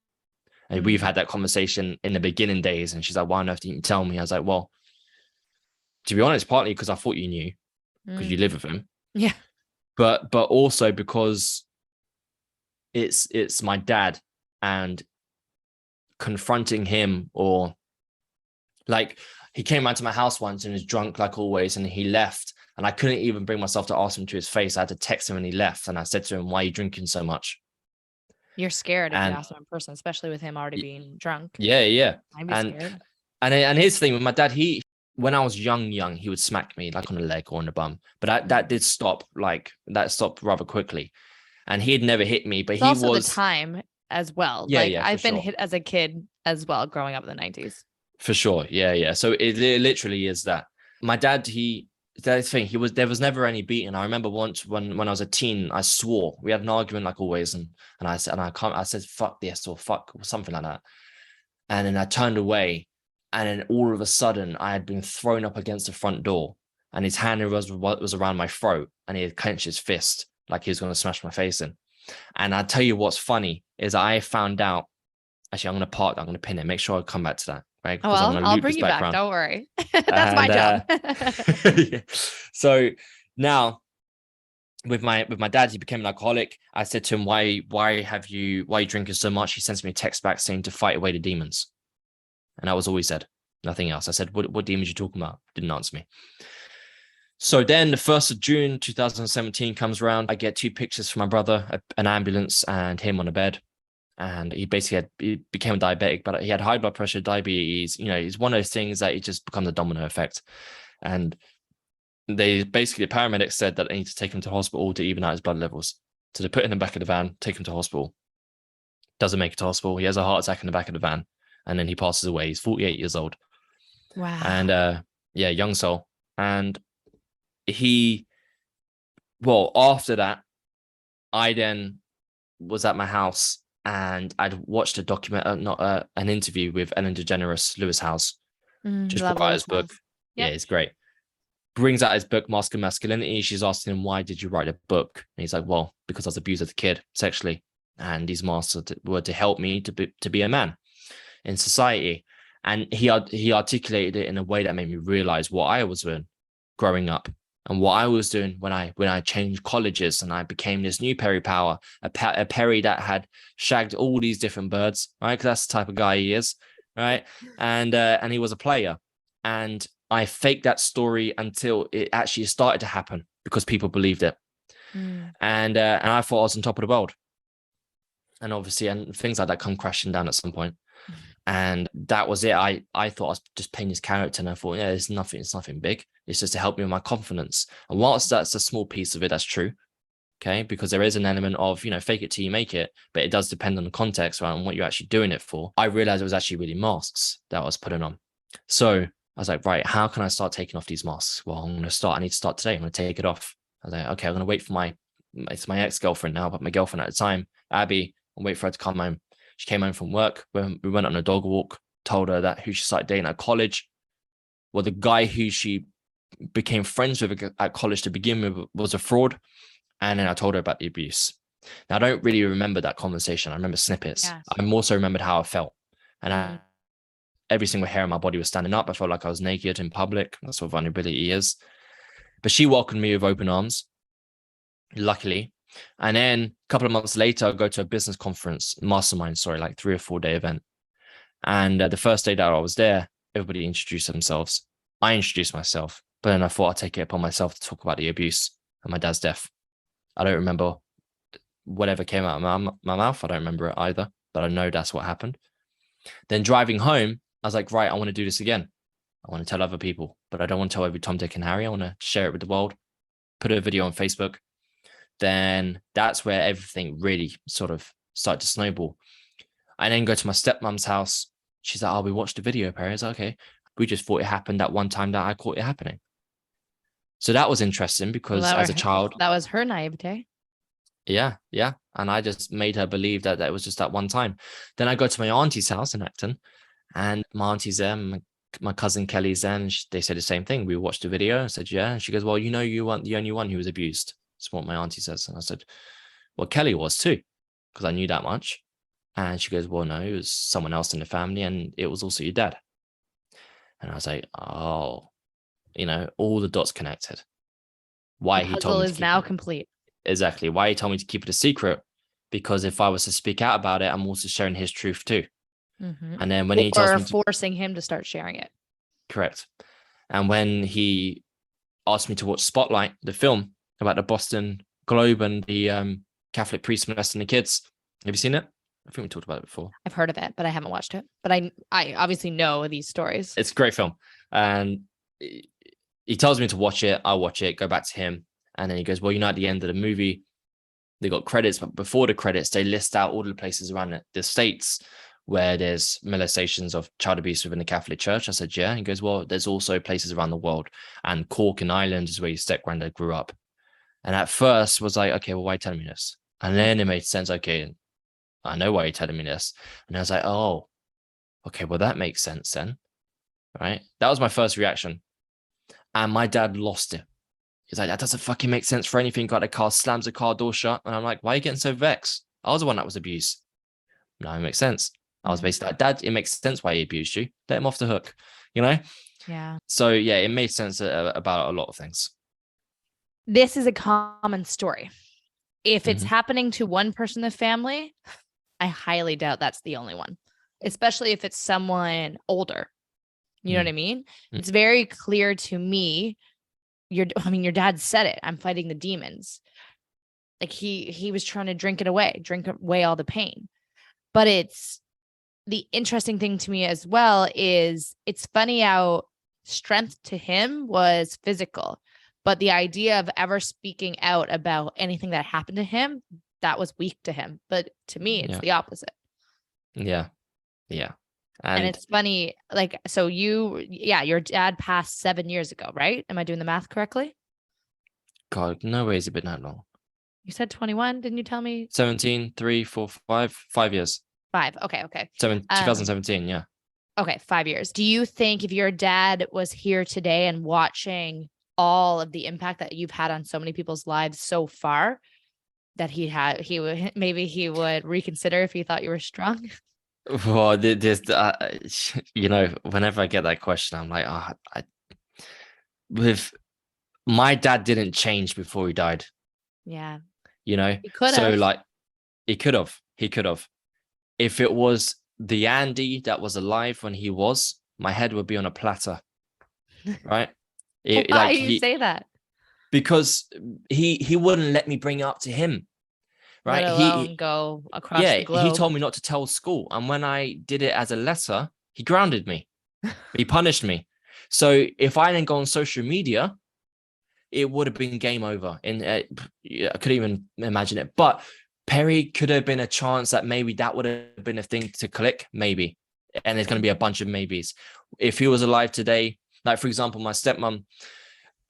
And we've had that conversation in the beginning days. And she's like, why on earth didn't you tell me? I was like, well, to be honest, partly because I thought you knew because you live with him. Yeah. But also because it's my dad, and confronting him, or like he came round to my house once and was drunk like always, and he left, and I couldn't even bring myself to ask him to his face. I had to text him when he left, and I said to him, why are you drinking so much? You're scared if you ask him in person, especially with him already being drunk. Yeah. I'd be scared. And here's the thing with my dad, when I was young, he would smack me like on the leg or on the bum, but that did stop. Like that stopped rather quickly, and he had never hit me. But it's also the time as well. Yeah, I've been hit as a kid as well, growing up in the 90s. For sure, yeah. So it literally is that. My dad, there was never any beating. I remember once when I was a teen, I swore. We had an argument like always, and I said fuck this or fuck or something like that, and then I turned away. And then all of a sudden, I had been thrown up against the front door, and his hand was around my throat, and he had clenched his fist like he was going to smash my face in. And I tell you what's funny is I found out. Actually, I'm going to pin it. Make sure I come back to that right? Oh, Because I'm well, going to I'll loop bring this you back. background. Don't worry. That's my And job. yeah. So now with my dad, he became an alcoholic. I said to him, why are you drinking so much? He sends me a text back saying to fight away the demons. And that was all he said. Nothing else. I said, what demons are you talking about? Didn't answer me. So then the 1st of June, 2017 comes around. I get 2 pictures from my brother, an ambulance and him on a bed. And he basically he became a diabetic, but he had high blood pressure, diabetes. You know, it's one of those things that it just becomes a domino effect. And the paramedics said that they need to take him to hospital to even out his blood levels. So they put him in the back of the van, take him to hospital. Doesn't make it to hospital. He has a heart attack in the back of the van. And then he passes away. He's 48 years old. Wow. And yeah, young soul. And after that, I then was at my house and I'd watched a an interview with Ellen DeGeneres, Lewis House, just brought out his book. Yep. Yeah, it's great. Brings out his book, Mask of Masculinity. She's asking him, why did you write a book? And he's like, well, because I was abused as a kid sexually. And these masks were to help me to be a man in society. And he articulated it in a way that made me realize what I was doing growing up and what I was doing when I changed colleges and I became this new Perry Power, a Perry that had shagged all these different birds, right? Because that's the type of guy he is, right? And he was a player. And I faked that story until it actually started to happen because people believed it. And I thought I was on top of the world. And obviously, and things like that come crashing down at some point. And that was it. I thought I was just playing this character, and I thought, yeah, it's nothing big. It's just to help me with my confidence. And whilst that's a small piece of it, that's true. Okay, because there is an element of, fake it till you make it, but it does depend on the context, right, and what you're actually doing it for. I realized it was actually really masks that I was putting on. So I was like, right, how can I start taking off these masks? Well, I need to start today. I'm going to take it off. I was like, okay, I'm going to wait for it's my ex-girlfriend now, but my girlfriend at the time, Abby, and wait for her to come home. She came home from work. We went on a dog walk, told her that who she started dating at college. Well, the guy who she became friends with at college to begin with was a fraud. And then I told her about the abuse. Now, I don't really remember that conversation. I remember snippets. Yes. I also remembered how I felt. And every single hair on my body was standing up. I felt like I was naked in public. That's what vulnerability is. But she welcomed me with open arms, luckily. And then a couple of months later, I go to a business conference, mastermind, like 3 or 4 day event. And the first day that I was there, everybody introduced themselves. I introduced myself, but then I thought I'd take it upon myself to talk about the abuse and my dad's death. I don't remember whatever came out of my mouth. I don't remember it either, but I know that's what happened. Then driving home, I was like, right, I want to do this again. I want to tell other people, but I don't want to tell every Tom, Dick, and Harry. I want to share it with the world, put a video on Facebook. Then that's where everything really sort of started to snowball. I then go to my stepmom's house. She's like, oh, we watched the video, Perry. I was like, okay. We just thought it happened that one time that I caught it happening. So that was interesting because as a child, that was her naivete. Yeah. And I just made her believe that it was just that one time. Then I go to my auntie's house in Acton, and my auntie's there, my cousin Kelly's there, and they said the same thing. We watched the video. I said, yeah. And she goes, well, you weren't the only one who was abused. That's what my auntie says. And I said, well, Kelly was too, because I knew that much. And she goes, well, no, it was someone else in the family, and it was also your dad. And I was like, oh, all the dots connected. Why he told me is now complete. Exactly. Why he told me to keep it a secret, because if I was to speak out about it, I'm also sharing his truth too. Mm-hmm. And then when he tells me forcing him to start sharing it. Correct. And when he asked me to watch Spotlight, the film about the Boston Globe and the Catholic priest molesting the kids. Have you seen it? I think we talked about it before. I've heard of it, but I haven't watched it. But I obviously know these stories. It's a great film. And he tells me to watch it. I watch it, go back to him. And then he goes, well, at the end of the movie, they got credits, but before the credits, they list out all the places around the states where there's molestations of child abuse within the Catholic Church. I said, yeah. He goes, well, there's also places around the world. And Cork in Ireland is where your step-granddad grew up. And at first was like, okay, well, why are you telling me this? And then it made sense. Okay, I know why you're telling me this. And I was like, oh, okay, well, that makes sense then. Right? That was my first reaction. And my dad lost it. He's like, that doesn't fucking make sense for anything. Got a car, slams the car door shut. And I'm like, why are you getting so vexed? I was the one that was abused. No, it makes sense. I was basically like, Dad, it makes sense why he abused you. Let him off the hook, you know? Yeah. So yeah, it made sense about a lot of things. This is a common story. If it's happening to one person in the family, I highly doubt that's the only one, especially if it's someone older. You know what I mean? It's very clear to me. Your dad said it. I'm fighting the demons. Like he was trying to drink away all the pain. But it's the interesting thing to me as well is it's funny how strength to him was physical, but the idea of ever speaking out about anything that happened to him, that was weak to him. But to me, it's the opposite. Yeah. Yeah. And it's funny, like, so your dad passed 7 years ago, right? Am I doing the math correctly? God, no way has it been that long. You said 21, didn't you tell me? 17, 3, 4, 5 years. 5. Okay. 2017, yeah. Okay, 5 years. Do you think if your dad was here today and watching all of the impact that you've had on so many people's lives so far, that he would reconsider if he thought you were strong? Well, there's whenever I get that question, I'm like, with my dad didn't change before he died. Yeah. He could have. So like, he could have. If it was the Andy that was alive when he was, my head would be on a platter, right? Why do you say that? Because he wouldn't let me bring it up to him, right? Let alone go across the globe. He told me not to tell school, and when I did it as a letter, he grounded me. He punished me. So if I didn't go on social media, it would have been game over. And I couldn't even imagine it. But Perry could have been a chance that maybe that would have been a thing to click, maybe. And there's going to be a bunch of maybes. If he was alive today, like, for example, my stepmom,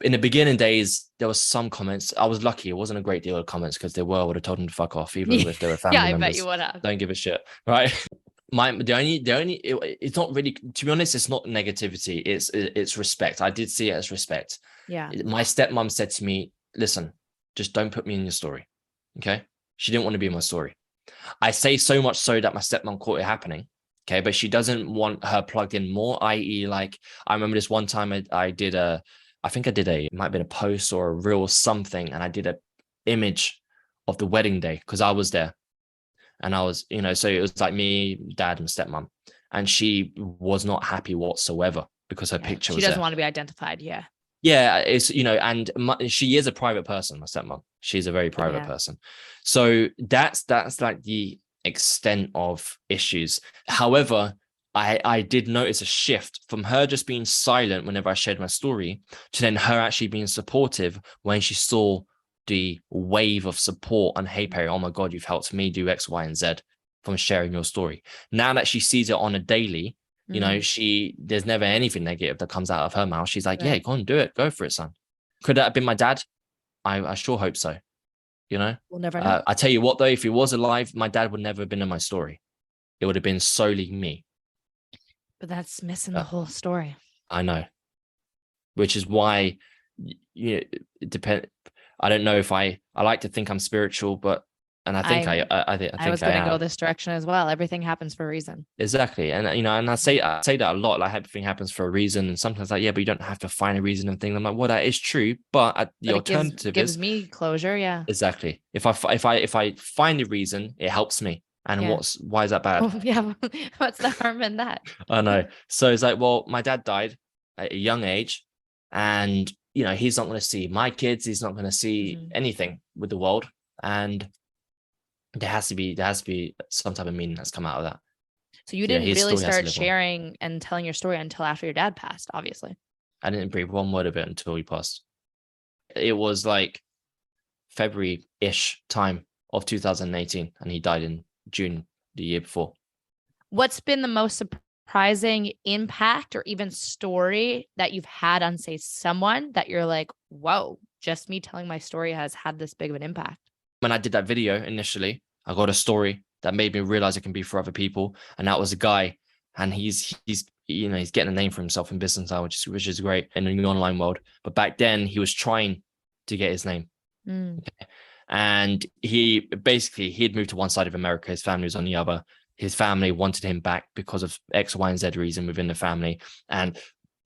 in the beginning days, there was some comments. I was lucky. It wasn't a great deal of comments because they would have told him to fuck off, even if they were family members. I bet you would have. Don't give a shit, right? It's not really, to be honest, it's not negativity. It's respect. I did see it as respect. Yeah. My stepmom said to me, listen, just don't put me in your story. Okay. She didn't want to be in my story. I say so much so that my stepmom caught it happening. Okay. But she doesn't want her plugged in more, i.e. like, I remember this one time it might have been a post or a reel or something. And I did an image of the wedding day because I was there. And I was, so it was like me, dad, and stepmom. And she was not happy whatsoever because her picture was there. She doesn't want to be identified. Yeah. Yeah. It's, and she is a private person, my stepmom. She's a very private person. So that's like the extent of issues. However, I did notice a shift from her just being silent whenever I shared my story to then her actually being supportive when she saw the wave of support and, hey Perry, oh my God, you've helped me do X, Y, and Z from sharing your story. Now that she sees it on a daily, there's never anything negative that comes out of her mouth. She's like, yeah, go on, do it. Go for it, son. Could that have been my dad? I sure hope so. We'll never know. I tell you what, though, if he was alive, my dad would never have been in my story. It would have been solely me. But that's missing the whole story. I know. Which is why, it depends. I don't know if I like to think I'm spiritual, and I think I was going to go this direction as well. Everything happens for a reason. Exactly. And, and I say that a lot, like everything happens for a reason. And sometimes like, yeah, but you don't have to find a reason and things. I'm like, well, that is true. But the alternative gives me closure. Yeah, exactly. If I find a reason, it helps me. And why is that bad? Oh, yeah. What's the harm in that? I know. So it's like, well, my dad died at a young age and, he's not going to see my kids. He's not going to see anything with the world. And there has to be some type of meaning that's come out of that. So you didn't really start sharing and telling your story until after your dad passed, obviously. I didn't breathe one word of it until he passed. It was like February-ish time of 2018, and he died in June the year before. What's been the most surprising impact or even story that you've had on, say, someone that you're like, whoa, just me telling my story has had this big of an impact? When I did that video initially, I got a story that made me realize it can be for other people. And that was a guy, and he's getting a name for himself in business now, which is great in the online world. But back then he was trying to get his name. Okay. And he had moved to one side of America. His family was on the other. his family wanted him back because of X, Y, and Z reason within the family. And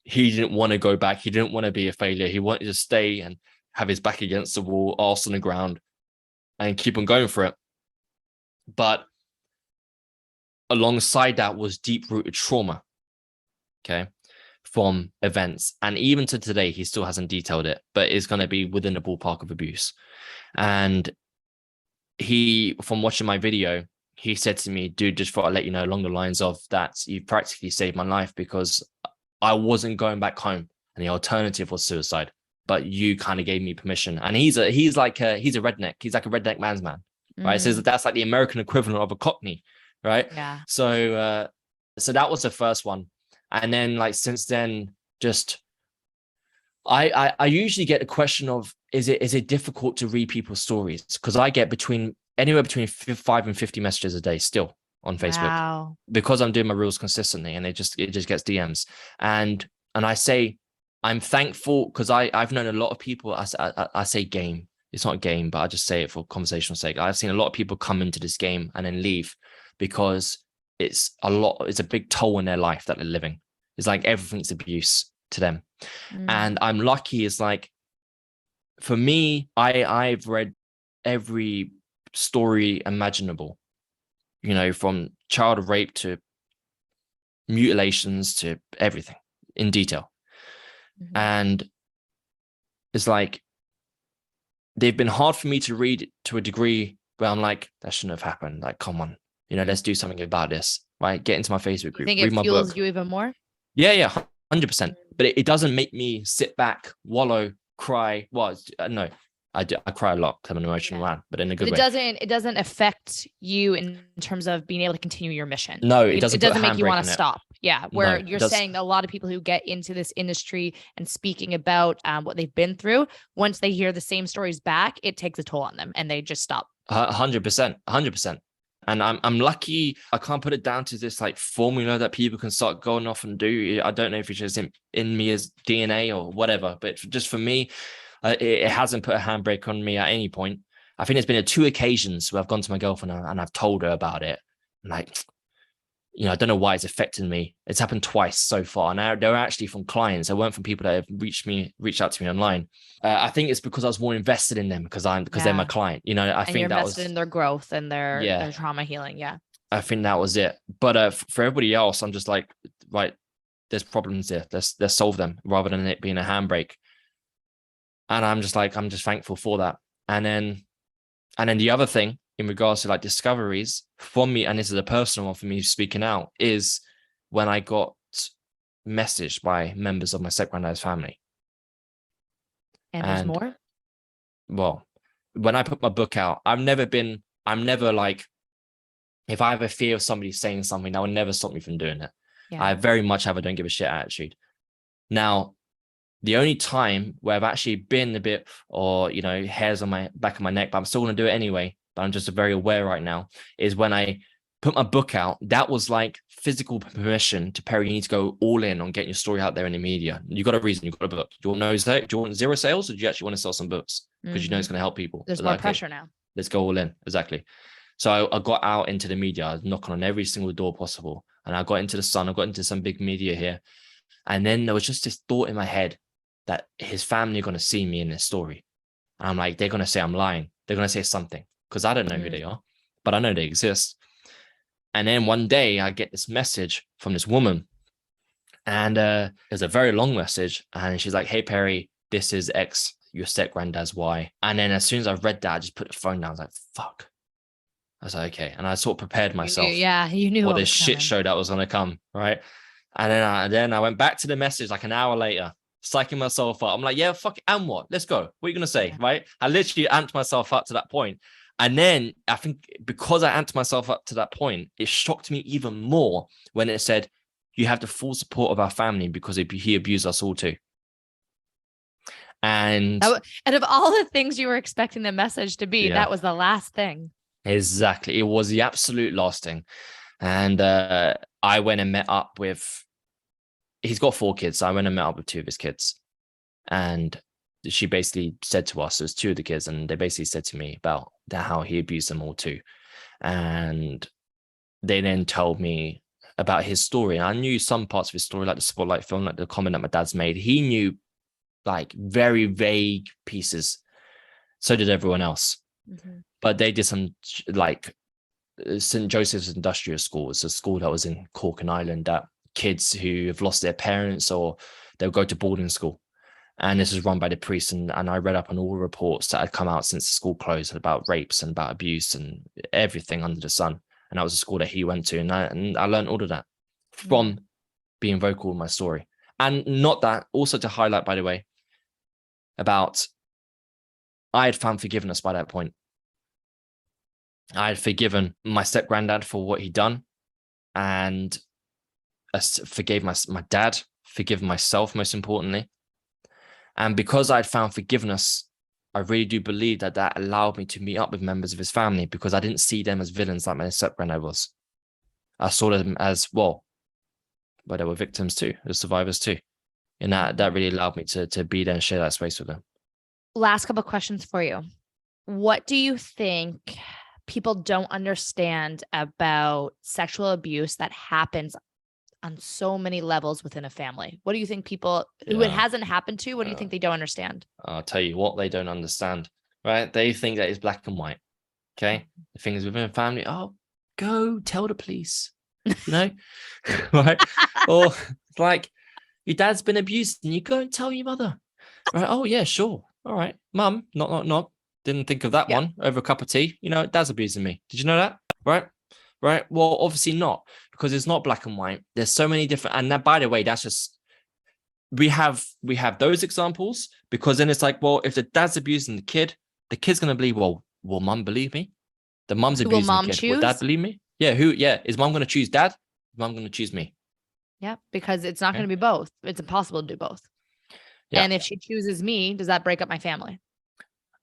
he didn't want to go back. He didn't want to be a failure. He wanted to stay and have his back against the wall, arse on the ground, and keep on going for it. But alongside that was deep-rooted trauma, okay, from events. And even to today, he still hasn't detailed it, but it's going to be within the ballpark of abuse. And he, from watching my video, he said to me, dude, just thought I'd let you know, along the lines of that, you practically saved my life, because I wasn't going back home and the alternative was suicide, but you kind of gave me permission. And he's a redneck. He's like a redneck man's man, right? So that's like the American equivalent of a Cockney, right? Yeah. So that was the first one. And then like, since then, just, I usually get the question of, is it difficult to read people's stories? Because I get anywhere between 5 and 50 messages a day still on Facebook, because I'm doing my reels consistently, and it just gets DMs. And I say, I'm thankful, because I've known a lot of people. I say game. It's not a game, but I just say it for conversational sake. I've seen a lot of people come into this game and then leave because it's a big toll in their life that they're living. It's like everything's abuse to them. And I'm lucky. It's like, for me, I've read every story imaginable, you know, from child rape to mutilations to everything in detail. And it's like, they've been hard for me to read to a degree where I'm like, that shouldn't have happened. Like, come on, you know, let's do something about this, right? Get into my Facebook group, read my book. Fuels you even more? Yeah, 100%. But it doesn't make me sit back, wallow, cry. Well, no, I cry a lot because I'm an emotional man, but in a good way. It doesn't affect you in terms of being able to continue your mission. No, it doesn't. It doesn't make you want to stop. Yeah, where you're saying a lot of people who get into this industry and speaking about what they've been through, once they hear the same stories back, it takes a toll on them and they just stop. 100%. And I'm lucky. I can't put it down to this like formula that people can start going off and do. I don't know if it's just in me as DNA or whatever, but just for me, it hasn't put a handbrake on me at any point. I think there's been 2 occasions where I've gone to my girlfriend and I've told her about it. And like, you know, I don't know why it's affected me. It's happened twice so far. And they're actually from clients. They weren't from people that have reached out to me online. I think it's because I was more invested in them because they're my client. You know, I think you're that invested in their growth and their trauma healing. Yeah. I think that was it. But for everybody else, I'm just like, right, there's problems there. Let's solve them rather than it being a handbrake. And I'm just thankful for that. And then the other thing in regards to like discoveries from me, and this is a personal one for me speaking out, is when I got messaged by members of my step-granddad's family. And there's more? Well, when I put my book out, I'm never like, if I have a fear of somebody saying something, that would never stop me from doing it. Yeah. I very much have a don't give a shit attitude. Now, the only time where I've actually been a bit, or, you know, hairs on my back of my neck, but I'm still going to do it anyway, but I'm just very aware right now, is when I put my book out. That was like physical permission to Perry, you need to go all in on getting your story out there in the media. You got a reason, you got a book. Do you want 0 sales, or do you actually want to sell some books? Because you know it's going to help people. There's more pressure now. Let's go all in. Exactly. So I got out into the media. I was knocking on every single door possible. And I got into the Sun. I got into some big media here. And then there was just this thought in my head that his family are going to see me in this story. And I'm like, they're going to say I'm lying. They're going to say something, because I don't know who they are, but I know they exist. And then one day I get this message from this woman, and it was a very long message. And she's like, hey, Perry, this is X, your step-granddad's Y. And then as soon as I read that, I just put the phone down. I was like, fuck. I was like, okay. And I sort of prepared myself. You knew what this shit show that was going to come, right? And then I went back to the message like an hour later, psyching myself up. I'm like, yeah, fuck it. And what? Let's go. What are you going to say? Yeah. Right? I literally amped myself up to that point. And then I think because I amped myself up to that point, it shocked me even more when it said, you have the full support of our family because he abused us all too. And out of all the things you were expecting the message to be, that was the last thing. Exactly. It was the absolute last thing. And I went and met up with, he's got 4 kids. So I went and met up with 2 of his kids. And she basically said to us, there's 2 of the kids, and they basically said to me about how he abused them all too. And they then told me about his story. And I knew some parts of his story, like the Spotlight film, like the comment that my dad's made. He knew like very vague pieces. So did everyone else. Mm-hmm. But they did some like St. Joseph's Industrial School. It's a school that was in Cork and Ireland that kids who have lost their parents or they'll go to boarding school. And this is run by the priest. And I read up on all the reports that had come out since the school closed about rapes and about abuse and everything under the sun. And that was a school that he went to. And I learned all of that from being vocal in my story. And not that, also to highlight, by the way, about I had found forgiveness by that point. I had forgiven my step granddad for what he'd done, and I forgave my dad, forgiven myself, most importantly. And because I'd found forgiveness, I really do believe that that allowed me to meet up with members of his family, because I didn't see them as villains like my step granddad was. I saw them as, well, but they were victims too, the survivors too. And that really allowed me to be there and share that space with them. Last couple of questions for you. What do you think people don't understand about sexual abuse that happens on so many levels within a family? What do you think people who it hasn't happened to, what do you think they don't understand? I'll tell you what they don't understand, right? They think that it's black and white. Okay. The thing is, within a family, oh, go tell the police, you know, right? Or like, your dad's been abused and you go and tell your mother, right? Oh yeah, sure. All right. Mum, not. Didn't think of that one over a cup of tea. You know, dad's abusing me. Did you know that? Right. Well, obviously not, because it's not black and white. There's so many different, and that, by the way, that's just, we have those examples, because then it's like, well, if the dad's abusing the kid's going to believe, well, will mum believe me? The mum's abusing the kid. Choose? Will dad believe me? Yeah. Is mum going to choose dad? Is mum going to choose me? Yeah, because it's not going to be both. It's impossible to do both. Yeah. And if she chooses me, does that break up my family?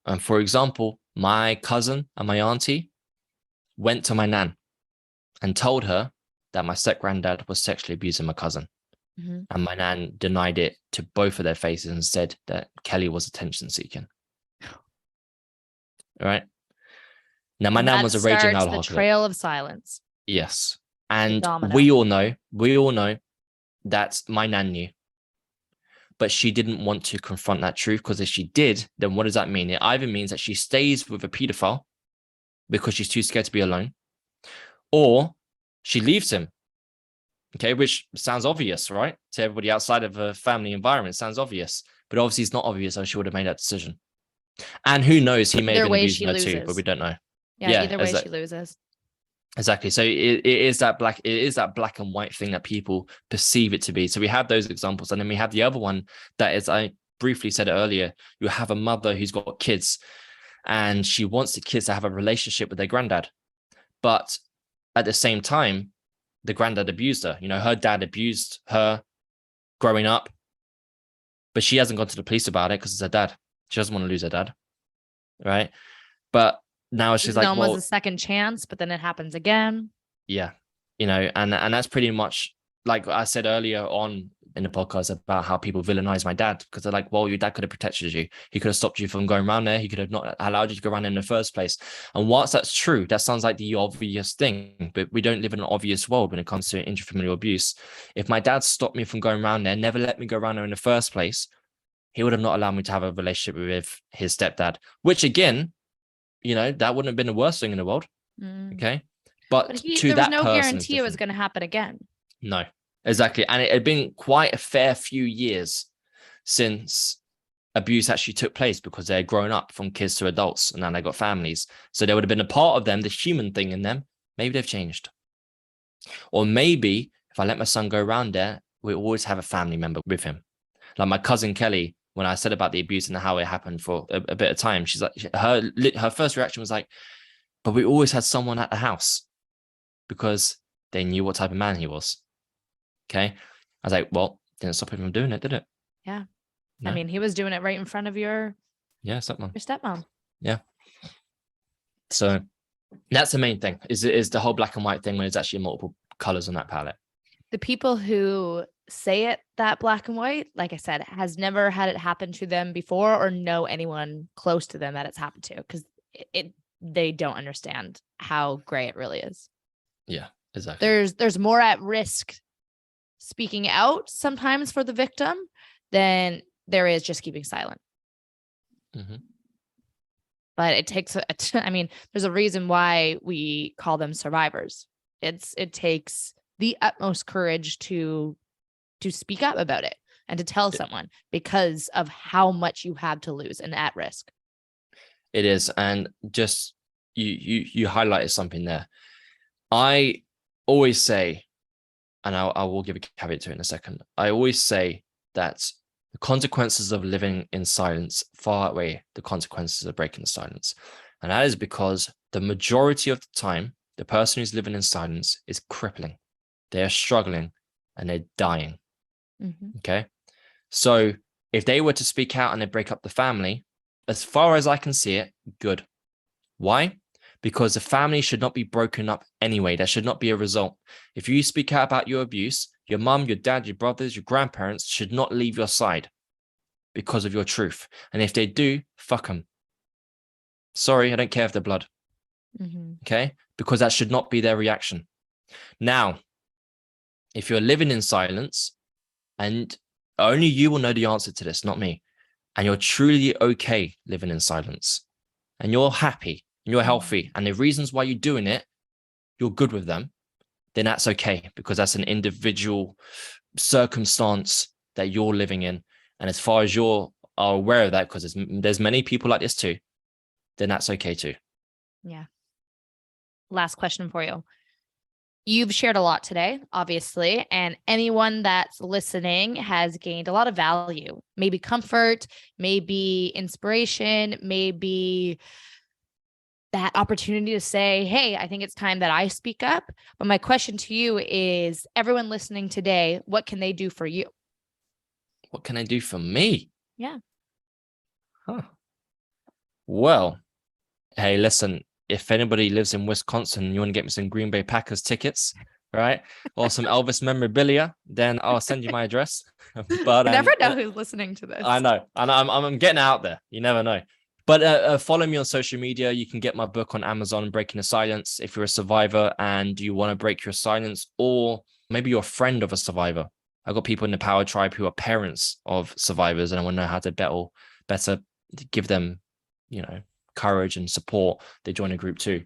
And for example, my cousin and my auntie went to my nan and told her that my step granddad was sexually abusing my cousin. Mm-hmm. And my nan denied it to both of their faces and said that Kelly was attention seeking. All right. Now, my nan was a raging alcoholic. The trail of silence. Yes. And we all know that my nan knew. But she didn't want to confront that truth, because if she did, then what does that mean? It either means that she stays with a pedophile because she's too scared to be alone, or she leaves him. Okay, which sounds obvious, right? To everybody outside of a family environment, sounds obvious. But obviously it's not obvious, or she would have made that decision. And who knows, he may have been abusing her too, but we don't know. Yeah, either way she loses. Exactly. So it is that black and white thing that people perceive it to be. So we have those examples. And then we have the other one that is, I briefly said it earlier, you have a mother who's got kids and she wants the kids to have a relationship with their granddad. But at the same time, the granddad abused her. You know, her dad abused her growing up, but she hasn't gone to the police about it because it's her dad. She doesn't want to lose her dad. Right. But now she's like, well, was a second chance, but then it happens again. Yeah. You know, and that's pretty much like I said earlier on in the podcast about how people villainize my dad, because they're like, well, your dad could have protected you. He could have stopped you from going around there. He could have not allowed you to go around in the first place. And whilst that's true, that sounds like the obvious thing, but we don't live in an obvious world when it comes to intrafamilial abuse. If my dad stopped me from going around there, never let me go around there in the first place, he would have not allowed me to have a relationship with his stepdad, which again, you know, that wouldn't have been the worst thing in the world. Okay. But to that person, there was no guarantee it was going to happen again. No, exactly. And it had been quite a fair few years since abuse actually took place, because they had grown up from kids to adults and now they got families. So there would have been a part of them, the human thing in them. Maybe they've changed. Or maybe if I let my son go around there, we always have a family member with him. Like my cousin Kelly, when I said about the abuse and how it happened for a bit of time, she's like, her first reaction was like, but we always had someone at the house because they knew what type of man he was. Okay. I was like, well, didn't stop him from doing it, did it? Yeah. No? I mean, he was doing it right in front of your stepmom. Yeah. So that's the main thing is the whole black and white thing when it's actually multiple colors on that palette. The people who say it that black and white, like I said, has never had it happen to them before or know anyone close to them that it's happened to, because they don't understand how gray it really is. Yeah. Exactly. There's more at risk speaking out sometimes for the victim than there is just keeping silent. Mm-hmm. But it takes, I mean, there's a reason why we call them survivors. It takes the utmost courage to speak up about it and to tell someone because of how much you have to lose and at risk. It is. And just you highlighted something there. I always say, and I will give a caveat to it in a second. I always say that the consequences of living in silence far outweigh the consequences of breaking the silence. And that is because the majority of the time, the person who's living in silence is crippling. They are struggling and they're dying. Mm-hmm. Okay. So if they were to speak out and they break up the family, as far as I can see it, good. Why? Because the family should not be broken up anyway. There should not be a result. If you speak out about your abuse, your mum, your dad, your brothers, your grandparents should not leave your side because of your truth. And if they do, fuck them. Sorry, I don't care if they're blood. Mm-hmm. Okay? Because that should not be their reaction. Now, if you're living in silence, and only you will know the answer to this, not me, and you're truly okay living in silence, and you're happy, and you're healthy, and the reasons why you're doing it, you're good with them, then that's okay, because that's an individual circumstance that you're living in. And as far as you're aware of that, because there's many people like this too, then that's okay too. Yeah. Last question for you. You've shared a lot today, obviously, and anyone that's listening has gained a lot of value, maybe comfort, maybe inspiration, maybe that opportunity to say, hey, I think it's time that I speak up. But my question to you is, everyone listening today, what can they do for you? What can I do for me? Yeah. Huh. Well, hey, listen, if anybody lives in Wisconsin and you want to get me some Green Bay Packers tickets, right, or some Elvis memorabilia, then I'll send you my address. But I never know who's listening to this. I know, and I'm getting out there. You never know. But follow me on social media. You can get my book on Amazon, Breaking the Silence. If you're a survivor and you want to break your silence, or maybe you're a friend of a survivor. I've got people in the Power Tribe who are parents of survivors, and I want to know how to better give them, courage and support. They join a group too.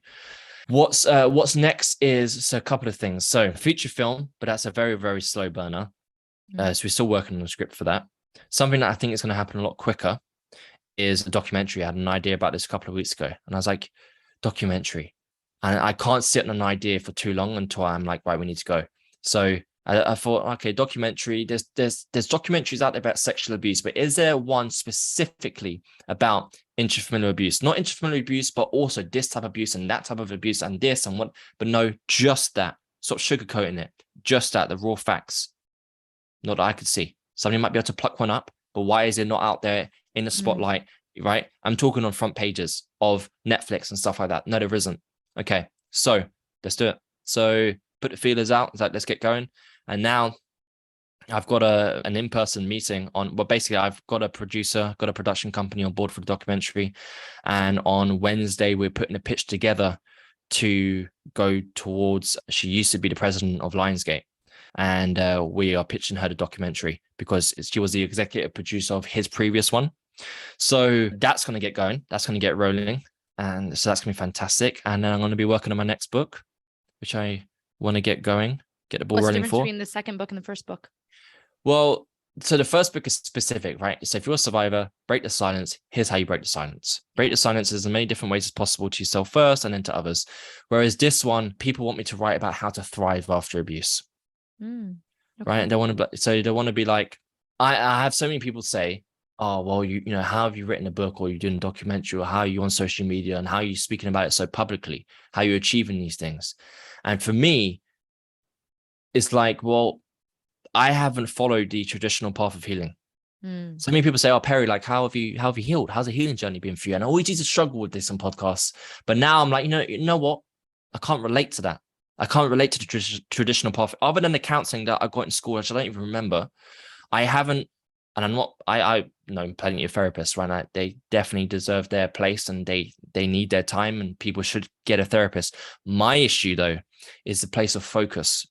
What's next is a couple of things. So feature film, but that's a very, very slow burner. So we're still working on the script for that. Something that I think is going to happen a lot quicker is a documentary. I had an idea about this a couple of weeks ago, and I was like, documentary. And I can't sit on an idea for too long until I'm like, right, we need to go. So I thought, okay, documentary. There's documentaries out there about sexual abuse, but is there one specifically about intrafamilial abuse? Not intrafamilial abuse, but also this type of abuse and that type of abuse and this and what, but no, just that. Stop sugarcoating it. Just that, the raw facts. Not that I could see. Somebody might be able to pluck one up, but why is it not out there in the spotlight, right? I'm talking on front pages of Netflix and stuff like that. No, there isn't. Okay, so let's do it. So put the feelers out. It's like, let's get going. And now I've got an in-person meeting on, well, basically I've got a production company on board for the documentary. And on Wednesday, we're putting a pitch together to go towards, she used to be the president of Lionsgate. And we are pitching her the documentary because she was the executive producer of his previous one. So that's going to get going. That's going to get rolling. And so that's going to be fantastic. And then I'm going to be working on my next book, which I want to get going, get the ball rolling for. What's the difference between the second book and the first book? Well, so the first book is specific, right? So if you're a survivor, break the silence. Here's how you break the silence. Break the silence is in many different ways as possible to yourself first and then to others. Whereas this one, people want me to write about how to thrive after abuse. Okay. Right. And they want to be like, I have so many people say, oh, well, how have you written a book, or you're doing a documentary, or how are you on social media, and how are you speaking about it so publicly? How are you achieving these things? And for me, it's like, well, I haven't followed the traditional path of healing. So many people say, oh, Perry, like, how have you healed? How's the healing journey been for you? And I always used to struggle with this on podcasts. But now I'm like, you know what? I can't relate to that. I can't relate to the traditional path, other than the counseling that I got in school, which I don't even remember. I haven't, and I'm not, I know plenty of therapists, right? They definitely deserve their place, and they need their time, and people should get a therapist. My issue though is the place of focus.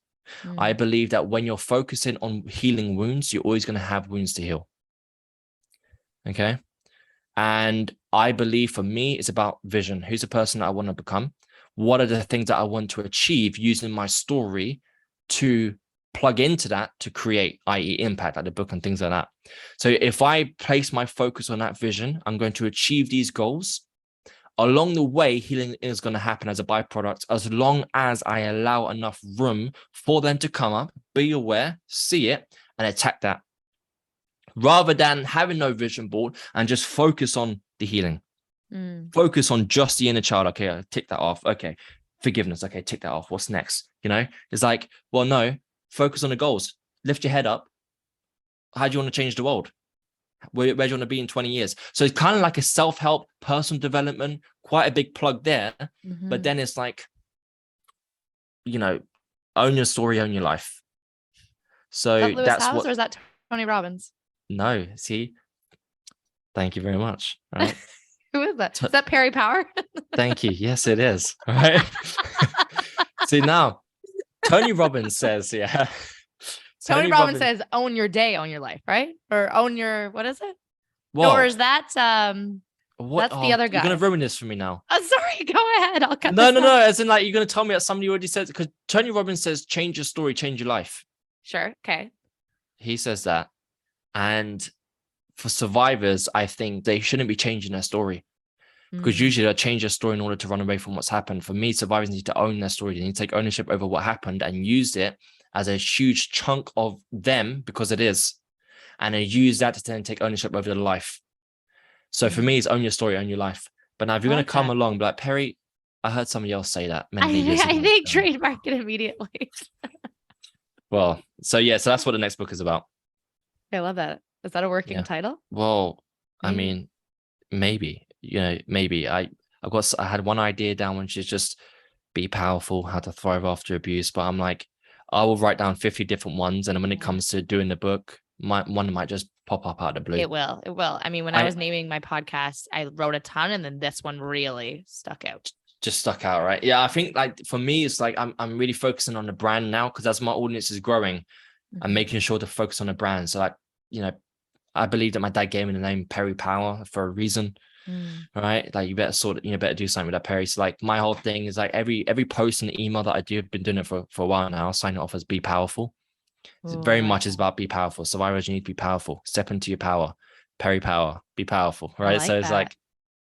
I believe that when you're focusing on healing wounds, you're always going to have wounds to heal. Okay. And I believe for me, it's about vision. Who's the person that I want to become? What are the things that I want to achieve using my story to plug into that to create, i.e. impact, like the book and things like that. So if I place my focus on that vision, I'm going to achieve these goals. Along the way, healing is going to happen as a byproduct, as long as I allow enough room for them to come up, be aware, see it, and attack that. Rather than having no vision board and just focus on the healing. Focus on just the inner child. Okay, I'll tick that off. Okay, forgiveness. Okay, tick that off. What's next? You know, it's like, well, no, focus on the goals. Lift your head up. How do you want to change the world? Where do you want to be in 20 years? So it's kind of like a self-help, personal development, quite a big plug there. But then it's like, you know, own your story, own your life. So is that Lewis that's House, what, or is that Tony Robbins? No, see, thank you very much. All right. Who is that? Is that Perry Power? Thank you. Yes, it is. All right. See, now Tony Robbins says, yeah. Tony Robbins says, own your day, own your life, right? Or own your, what is it? Well, or is that that's the other guy? You're gonna ruin this for me now. Oh, sorry, go ahead. I'll cut No, this no. out. As in, like, you're gonna tell me that somebody already says, because Tony Robbins says, change your story, change your life. Sure. Okay. He says that. And for survivors, I think they shouldn't be changing their story. Because usually they'll change their story in order to run away from what's happened. For me, survivors need to own their story. They need to take ownership over what happened and use it as a huge chunk of them, because it is. And they use that to then take ownership over their life. So for me, it's own your story, own your life. But now if you're going to come along and be like, Perry, I heard somebody else say that many years ago. I think trademark it immediately. Well, so yeah, so that's what the next book is about. I love that. Is that a working title? Well, maybe. I mean, maybe, you know, maybe I had one idea down, which is just be powerful, how to thrive after abuse. But I'm like, I will write down 50 different ones. And then when it comes to doing the book, one might just pop up out of the blue. It will. I mean, when I was naming my podcast, I wrote a ton, and then this one really stuck out. Just stuck out, right? Yeah, I think like for me, it's like I'm really focusing on the brand now, because as my audience is growing, I'm making sure to focus on the brand. So like, you know, I believe that my dad gave me the name Perry Power for a reason. Right? Like you better do something with that, Perry. So like my whole thing is like every post and email that I do, I've been doing it for a while now. I'll sign it off as be powerful. It's very much is about be powerful. Survivors, you need to be powerful. Step into your power. Perry Power, be powerful. Right. So it's like,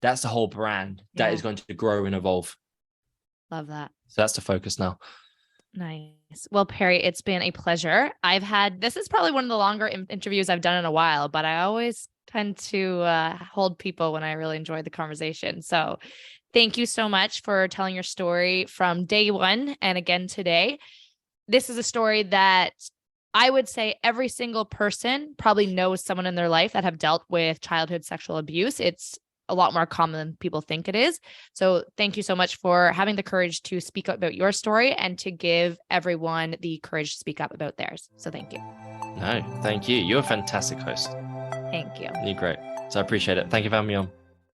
that's the whole brand that is going to grow and evolve. Love that. So that's the focus now. Nice. Well, Perry, it's been a pleasure. This is probably one of the longer interviews I've done in a while, but I always tend to hold people when I really enjoy the conversation. So thank you so much for telling your story from day one and again today. This is a story that I would say every single person probably knows someone in their life that have dealt with childhood sexual abuse. It's a lot more common than people think it is. So thank you so much for having the courage to speak up about your story and to give everyone the courage to speak up about theirs. So thank you. No, thank you. You're a fantastic host. Thank you. You're great. So I appreciate it. Thank you for having me on.